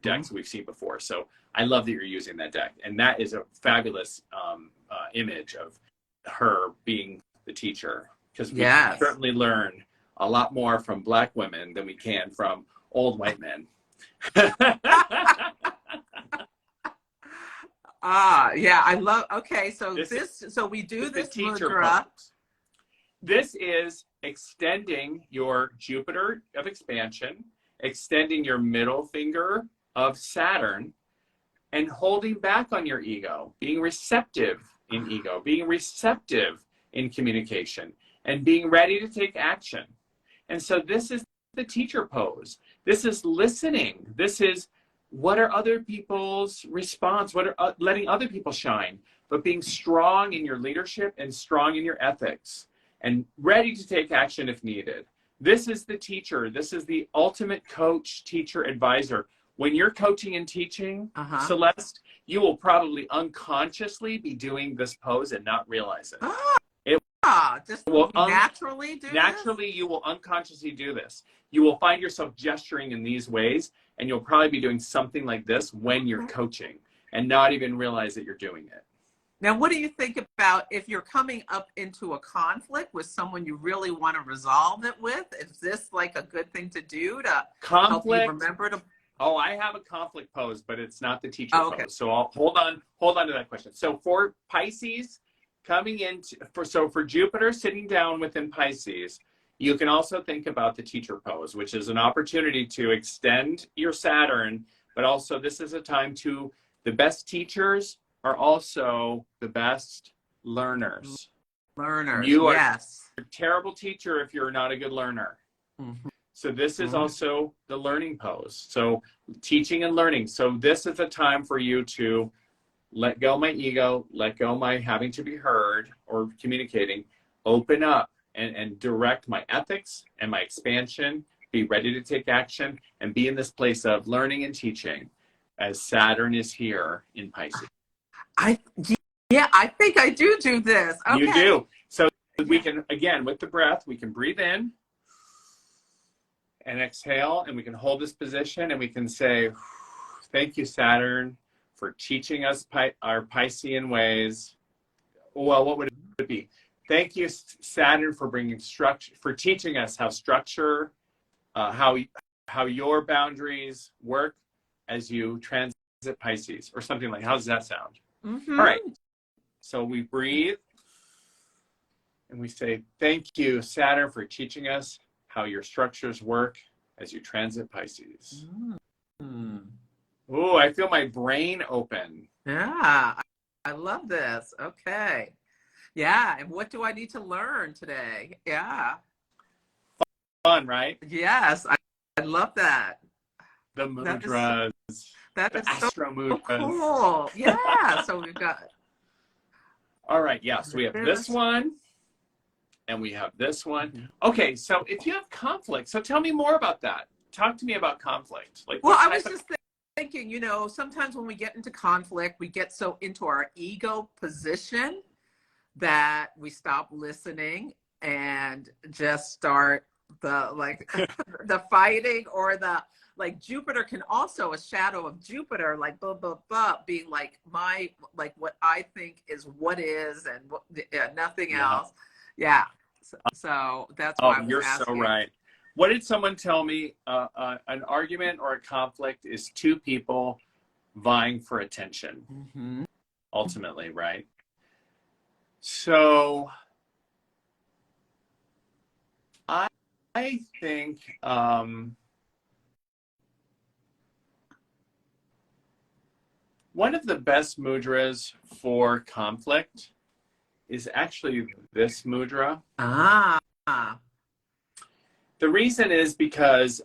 B: decks we've seen before. So I love that you're using that deck. And that is a fabulous image of her being the teacher. Because we certainly learn a lot more from Black women than we can from old white men.
A: I love, okay, so so we do this mudra.
B: This is extending your Jupiter of expansion, extending your middle finger of Saturn, and holding back on your ego, being receptive in ego, being receptive in communication, and being ready to take action. And so this is the teacher pose. This is listening. This is what are other people's response? What are letting other people shine, but being strong in your leadership and strong in your ethics and ready to take action if needed. This is the teacher. This is the ultimate coach, teacher, advisor. When you're coaching and teaching, Celeste, you will probably unconsciously be doing this pose and not realize it.
A: Just will naturally do
B: naturally
A: this?
B: You will unconsciously do this. You will find yourself gesturing in these ways, and you'll probably be doing something like this when you're coaching and not even realize that you're doing it.
A: Now, what do you think about if you're coming up into a conflict with someone you really want to resolve it with? Is this like a good thing to do to help you remember to?
B: Oh, I have a conflict pose, but it's not the teacher pose. So I'll hold on to that question. So for Pisces, coming in, for Jupiter sitting down within Pisces, you can also think about the teacher pose, which is an opportunity to extend your Saturn, but also this is a time to, the best teachers are also the best learners. You are a terrible teacher if you're not a good learner. So this is also the learning pose. So teaching and learning. So this is a time for you to let go my ego, let go my having to be heard or communicating, open up and direct my ethics and my expansion, be ready to take action, and be in this place of learning and teaching as Saturn is here in Pisces.
A: I think I do this. Okay.
B: You do. So we can, again, with the breath, we can breathe in and exhale, and we can hold this position, and we can say, thank you, Saturn, for teaching us our Piscean ways. Well, what would it be? Thank you, Saturn, for bringing structure, for teaching us how structure, how your boundaries work as you transit Pisces, or something like. How does that sound? All right. So we breathe, and we say, thank you, Saturn, for teaching us how your structures work as you transit Pisces. Oh, I feel my brain open.
A: Yeah, I love this. Okay. Yeah, and what do I need to learn today? Yeah.
B: Fun, right?
A: Yes, I love that.
B: The mudras.
A: That is
B: Astro mudras.
A: Cool. Yeah, so we've got.
B: All right, yeah, so we have this one, and we have this one. Okay, so if you have conflict, so tell me more about that. Talk to me about conflict. Like,
A: well, I was just thinking, sometimes when we get into conflict, we get so into our ego position that we stop listening and just start the fighting, or Jupiter can also, a shadow of Jupiter, like blah blah blah, being like what I think is what is, and nothing else. Yeah. So that's why I was asking.
B: So right. What did someone tell me? An argument or a conflict is two people vying for attention, ultimately, right? So I think one of the best mudras for conflict is actually this mudra. The reason is because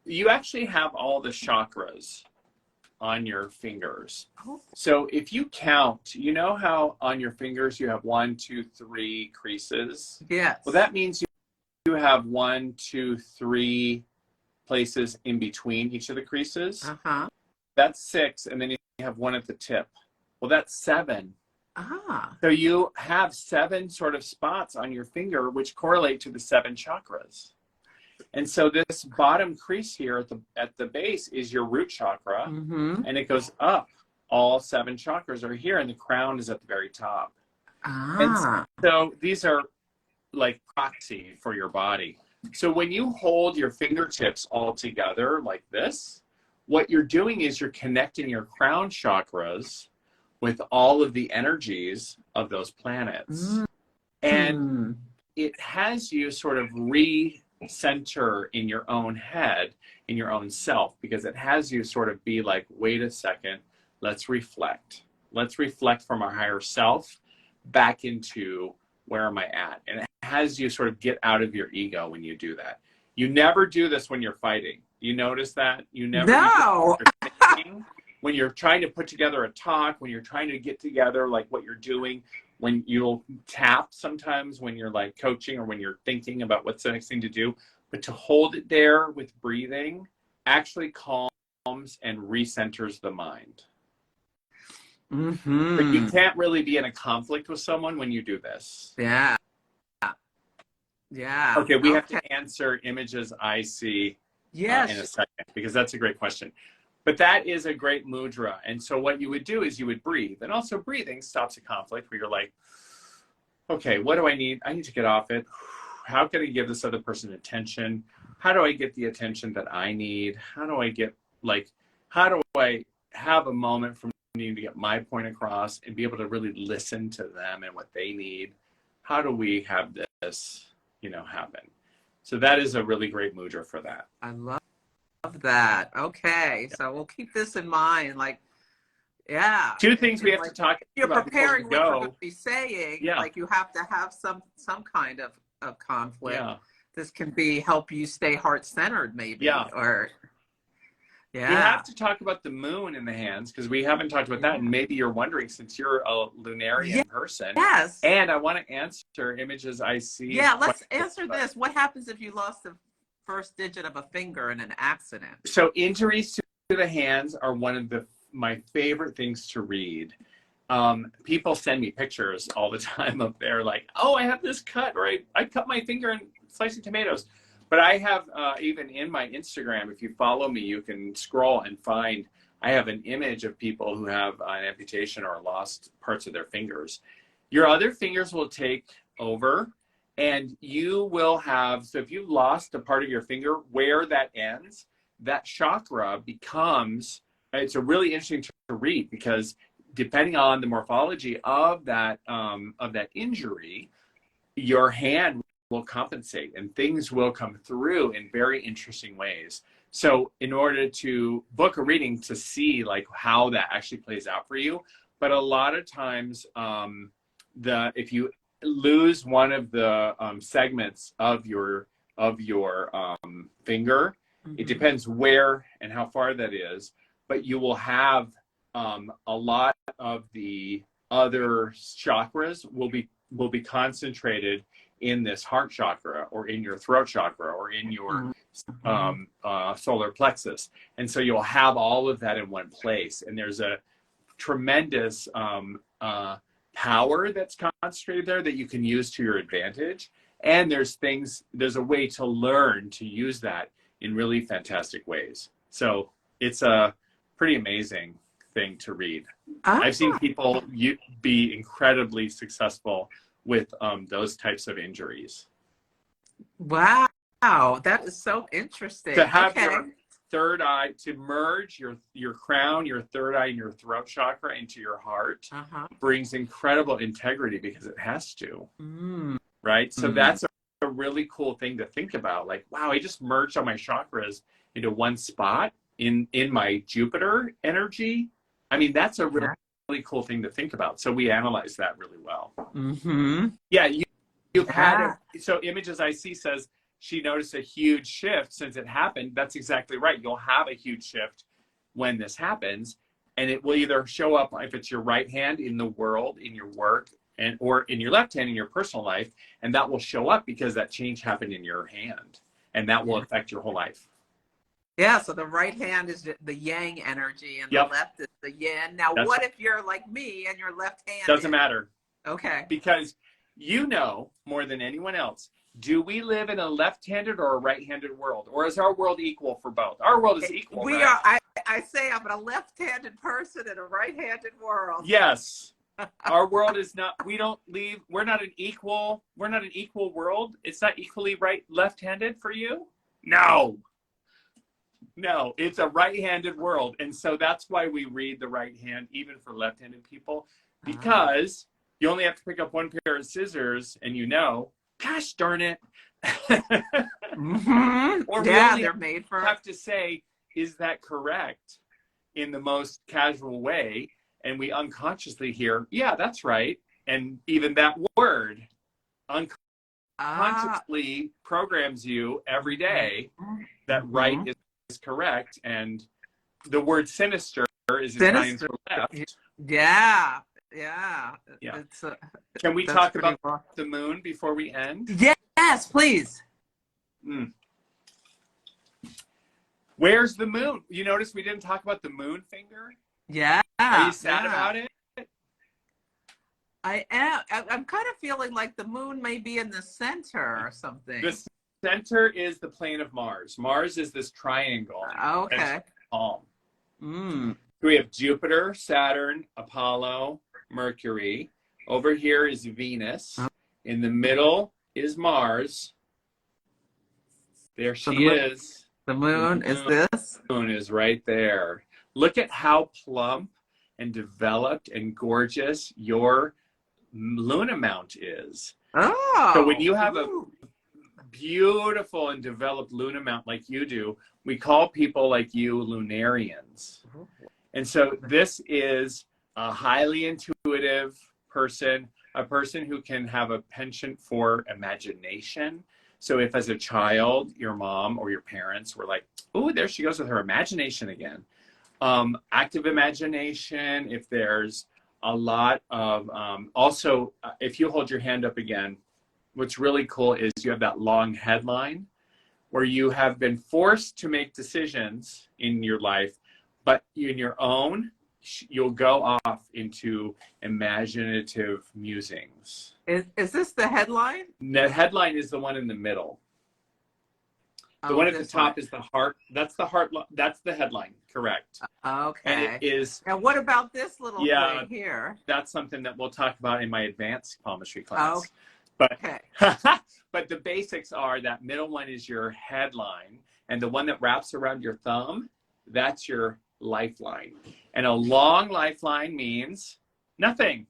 B: you actually have all the chakras on your fingers. So if you count, you know how on your fingers you have 1, 2, 3 creases?
A: Yes.
B: Well, that means you have 1, 2, 3 places in between each of the creases. That's 6, and then you have 1 at the tip. Well, that's 7. So you have 7 sort of spots on your finger which correlate to the 7 chakras. And so this bottom crease here at the base is your root chakra, and it goes up. All 7 chakras are here, and the crown is at the very top. And so these are like proxy for your body. So when you hold your fingertips all together like this, what you're doing is you're connecting your crown chakras with all of the energies of those planets. And it has you sort of recenter in your own head, in your own self, because it has you sort of be like, wait a second, let's reflect. Let's reflect from our higher self back into where am I at? And it has you sort of get out of your ego when you do that. You never do this when you're fighting. You notice that? You never do
A: No.
B: this when you're thinking, when you're trying to put together a talk, when you're trying to get together like what you're doing, when you'll tap sometimes when you're like coaching or when you're thinking about what's the next thing to do. But to hold it there with breathing actually calms and recenters the mind.
A: Mm-hmm.
B: But you can't really be in a conflict with someone when you do this.
A: Yeah. Yeah.
B: Okay, we have to answer images I see in a second, because that's a great question. But that is a great mudra. And so what you would do is you would breathe. And also breathing stops a conflict where you're like, okay, what do I need? I need to get off it. How can I give this other person attention? How do I get the attention that I need? How do I get, like, how do I have a moment for me to get my point across and be able to really listen to them and what they need? How do we have this, happen? So that is a really great mudra for that.
A: I love that. Okay. Yeah. So we'll keep this in mind. Like, yeah.
B: Two things we have to talk about.
A: You're preparing what you're going to be saying.
B: Yeah.
A: Like you have to have some kind of conflict.
B: Yeah.
A: This can help you stay heart-centered maybe.
B: Yeah.
A: Or yeah.
B: We have to talk about the moon in the hands because we haven't talked about that. And maybe you're wondering, since you're a lunarian person.
A: Yes.
B: And I want to answer images I see.
A: Yeah, let's answer this. What happens if you lost the first digit of a finger in an accident?
B: So injuries to the hands are one of my favorite things to read. People send me pictures all the time of they're like, oh, I have this cut, or I cut my finger in slicing tomatoes. But I have, even in my Instagram, if you follow me, you can scroll and find, I have an image of people who have an amputation or lost parts of their fingers. Your other fingers will take over, and you will have, so if you lost a part of your finger, where that ends, that chakra becomes, it's a really interesting to read, because depending on the morphology of that injury, your hand will compensate and things will come through in very interesting ways. So in order to book a reading to see like how that actually plays out for you, but a lot of times if you lose one of the segments of your finger, mm-hmm. It depends where and how far that is, but you will have a lot of the other chakras will be concentrated in this heart chakra or in your throat chakra or in your solar plexus. And so you'll have all of that in one place. And there's a tremendous power that's concentrated there that you can use to your advantage. And there's a way to learn to use that in really fantastic ways. So it's a pretty amazing thing to read. I've seen people be incredibly successful with those types of injuries.
A: Wow, that is so interesting.
B: To have your third eye, to merge your crown, your third eye, and your throat chakra into your heart brings incredible integrity because it has to, right? So that's a really cool thing to think about. Like, wow, I just merged all my chakras into one spot in my Jupiter energy. I mean, that's a really cool thing to think about. So we analyze that really well. Mm-hmm. Yeah, you've had so Images I See says she noticed a huge shift since it happened. That's exactly right. You'll have a huge shift when this happens, and it will either show up if it's your right hand in the world, in your work, or in your left hand in your personal life, and that will show up because that change happened in your hand, and that will affect your whole life.
A: Yeah, so the right hand is the yang energy and the left is the yin. Now, what if you're like me and you're left-handed?
B: Doesn't matter.
A: Okay.
B: Because you know more than anyone else, do we live in a left-handed or a right-handed world? Or is our world equal for both? Our world is equal,
A: We are. I say I'm a left-handed person in a right-handed world.
B: Yes. Our world is not, we're not an equal world. It's not equally left-handed for you? No, it's a right-handed world. And so that's why we read the right hand, even for left-handed people, because you only have to pick up one pair of scissors and gosh darn it. Or
A: they're made for.
B: Have to say, is that correct? in the most casual way, and we unconsciously hear, yeah, that's right. And even that word unconsciously programs you every day that right is correct. And the word sinister is Italian for left.
A: Yeah, yeah.
B: Yeah.
A: It's
B: Can we talk about the moon before we end?
A: Yes, please.
B: Where's the moon? You notice we didn't talk about the moon finger?
A: Yeah.
B: Are you sad about it?
A: I am. I'm kind of feeling like the moon may be in the center or something.
B: The center is the plane of Mars. Mars is this triangle.
A: Okay.
B: Palm. So we have Jupiter, Saturn, Apollo, Mercury. Over here is Venus. In the middle is Mars. There she is.
A: The moon is this?
B: The moon is right there. Look at how plump and developed and gorgeous your luna mount is.
A: Oh.
B: So when you have a beautiful and developed luna mount like you do, we call people like you lunarians. And so this is a highly intuitive person, a person who can have a penchant for imagination. So if as a child, your mom or your parents were like, oh, there she goes with her imagination again. Active imagination, if there's a lot of, also, if you hold your hand up again, what's really cool is you have that long headline where you have been forced to make decisions in your life, but in your own, you'll go off into imaginative musings.
A: Is this the headline?
B: The headline is the one in the middle. The one at the top is the heart. That's the heart. That's the headline. Correct.
A: Okay.
B: And it is.
A: And what about this little thing here?
B: That's something that we'll talk about in my advanced palmistry class.
A: Okay.
B: But,
A: okay.
B: But the basics are that middle one is your headline, and the one that wraps around your thumb, that's your lifeline. And a long lifeline means nothing.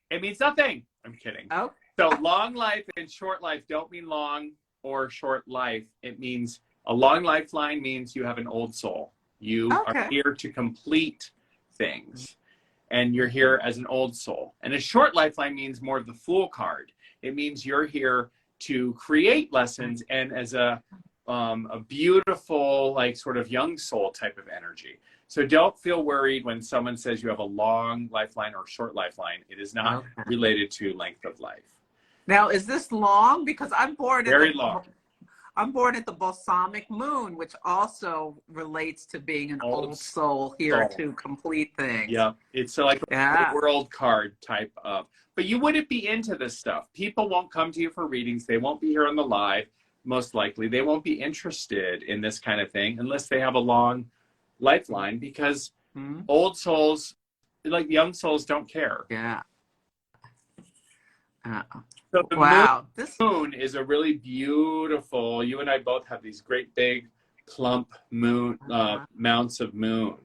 B: It means nothing. I'm kidding.
A: Oh.
B: So long life and short life don't mean long or short life. It means a long lifeline means you have an old soul. You are here to complete things, and you're here as an old soul. And a short lifeline means more of the Fool card. It means you're here to create lessons and as a beautiful, like sort of young soul type of energy. So don't feel worried when someone says you have a long lifeline or short lifeline. It is not related to length of life.
A: Now, is this long? Because I'm born
B: very long.
A: I'm born at the balsamic moon, which also relates to being an old soul here to complete things.
B: Yeah, it's like a world card type of. But you wouldn't be into this stuff. People won't come to you for readings. They won't be here on the live, most likely. They won't be interested in this kind of thing unless they have a long lifeline, because old souls, like young souls, don't care.
A: Yeah.
B: So the moon is a really beautiful, you and I both have these great big plump moon mounts of moon.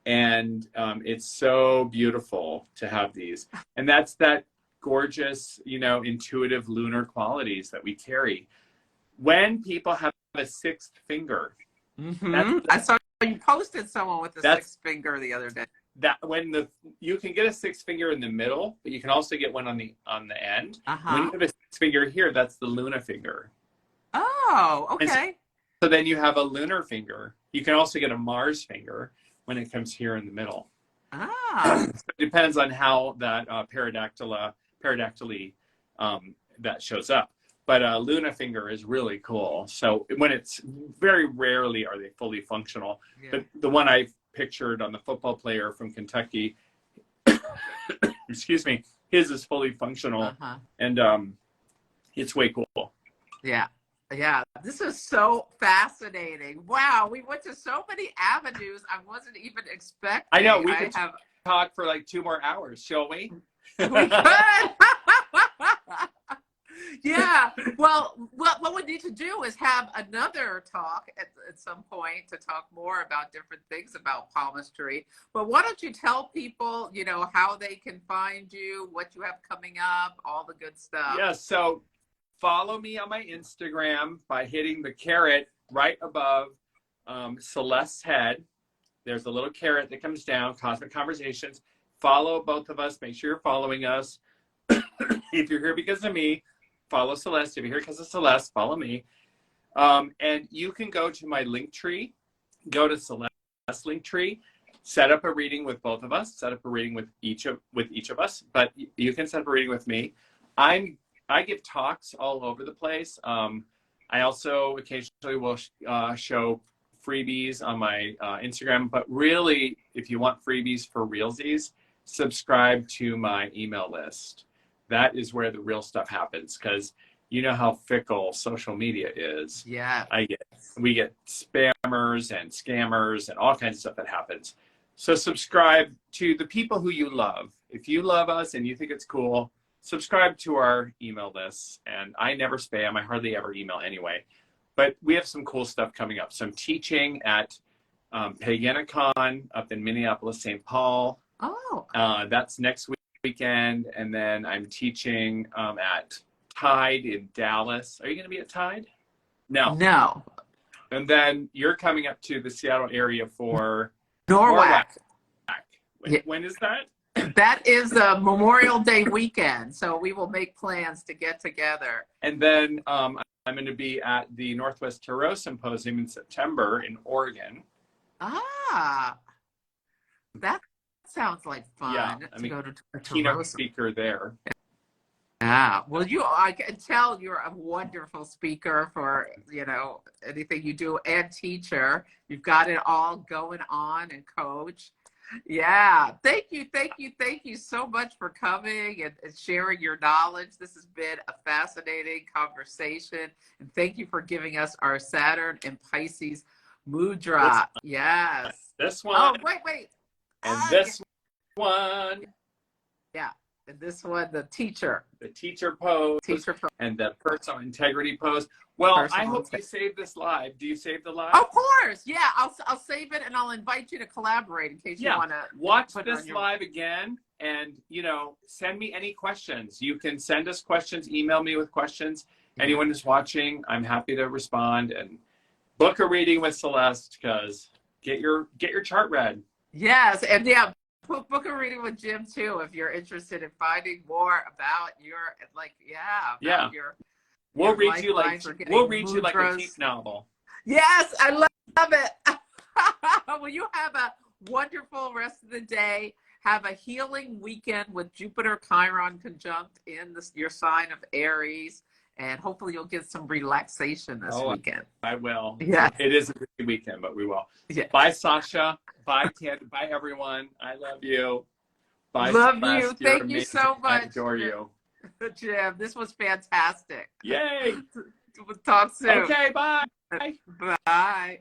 B: And it's so beautiful to have these. And that's that gorgeous, you know, intuitive lunar qualities that we carry. When people have a sixth finger.
A: I saw you posted someone with a sixth finger the other day.
B: That when you can get a sixth finger in the middle, but you can also get one on the end. When you have a sixth finger here, that's the Luna finger.
A: Oh, okay.
B: So then you have a lunar finger. You can also get a Mars finger when it comes here in the middle. So it depends on how that paradactyly that shows up. But a Luna finger is really cool. So when it's very rarely are they fully functional. But the one I pictured on the football player from Kentucky, excuse me, his is fully functional, and it's way cool. Yeah.
A: Yeah, this is so fascinating. Wow, we went to so many avenues I wasn't even expecting.
B: I know, we could talk for like 2 more hours, shall we?
A: We could. Yeah, well, what we need to do is have another talk at some point to talk more about different things about palmistry. But why don't you tell people, you know, how they can find you, what you have coming up, all the good stuff.
B: Yeah, so follow me on my Instagram by hitting the caret right above Celeste's head. there's a little carrot that comes down, Cosmic Conversations. Follow both of us. Make sure you're following us. If you're here because of me, follow Celeste. If you're here because of Celeste, follow me. And you can go to my link tree, go to Celeste's link tree, set up a reading with both of us, set up a reading with each of us, but you can set up a reading with me. I give talks all over the place. I also occasionally will show freebies on my Instagram, but really, if you want freebies for realsies, subscribe to my email list. That is where the real stuff happens, because you know how fickle social media is.
A: Yeah.
B: We get spammers and scammers and all kinds of stuff that happens. So subscribe to the people who you love. If you love us and you think it's cool, subscribe to our email lists. And I never spam. I hardly ever email anyway. But we have some cool stuff coming up. So I'm teaching at Paganiscon up in Minneapolis, St. Paul.
A: Oh.
B: That's next weekend. And then I'm teaching at Tide in Dallas. Are you going to be at Tide? No. And then you're coming up to the Seattle area for
A: Norwalk.
B: When is that?
A: That is the Memorial Day weekend. So we will make plans to get together.
B: And then I'm going to be at the Northwest Tarot Symposium in September in Oregon.
A: Ah, that sounds like fun.
B: Yeah,
A: to go to a
B: keynote speaker there.
A: Yeah, well, I can tell you're a wonderful speaker for, anything you do, and teacher. You've got it all going on, and coach. Yeah, thank you so much for coming and sharing your knowledge. This has been a fascinating conversation, and thank you for giving us our Saturn and Pisces mudra. Yes.
B: This one.
A: Oh, wait.
B: And this one.
A: Yeah. And this one, the teacher
B: pose, and the personal integrity pose. Well, I hope you save this live. Do you save the live?
A: Of course, yeah. I'll save it, and I'll invite you to collaborate in case you want to
B: watch this live again. And send me any questions. You can send us questions. Email me with questions. Anyone who's watching, I'm happy to respond. And book a reading with Celeste, because get your chart read.
A: Yes, and book a reading with Jim too if you're interested in finding more about your
B: We'll read you like a cheap novel.
A: Yes, I love it. Well, you have a wonderful rest of the day. Have a healing weekend with Jupiter Chiron conjunct in your sign of Aries, and hopefully you'll get some relaxation this weekend.
B: I will.
A: Yeah,
B: it is a busy weekend, but we will.
A: Yeah.
B: Bye, Sasha. Bye, Ted. Bye, everyone. I love you. Bye.
A: Love
B: Celeste.
A: you. Thank you so much.
B: I adore you.
A: Jim, this was fantastic.
B: Yay.
A: We'll talk soon.
B: Okay, bye.
A: Bye.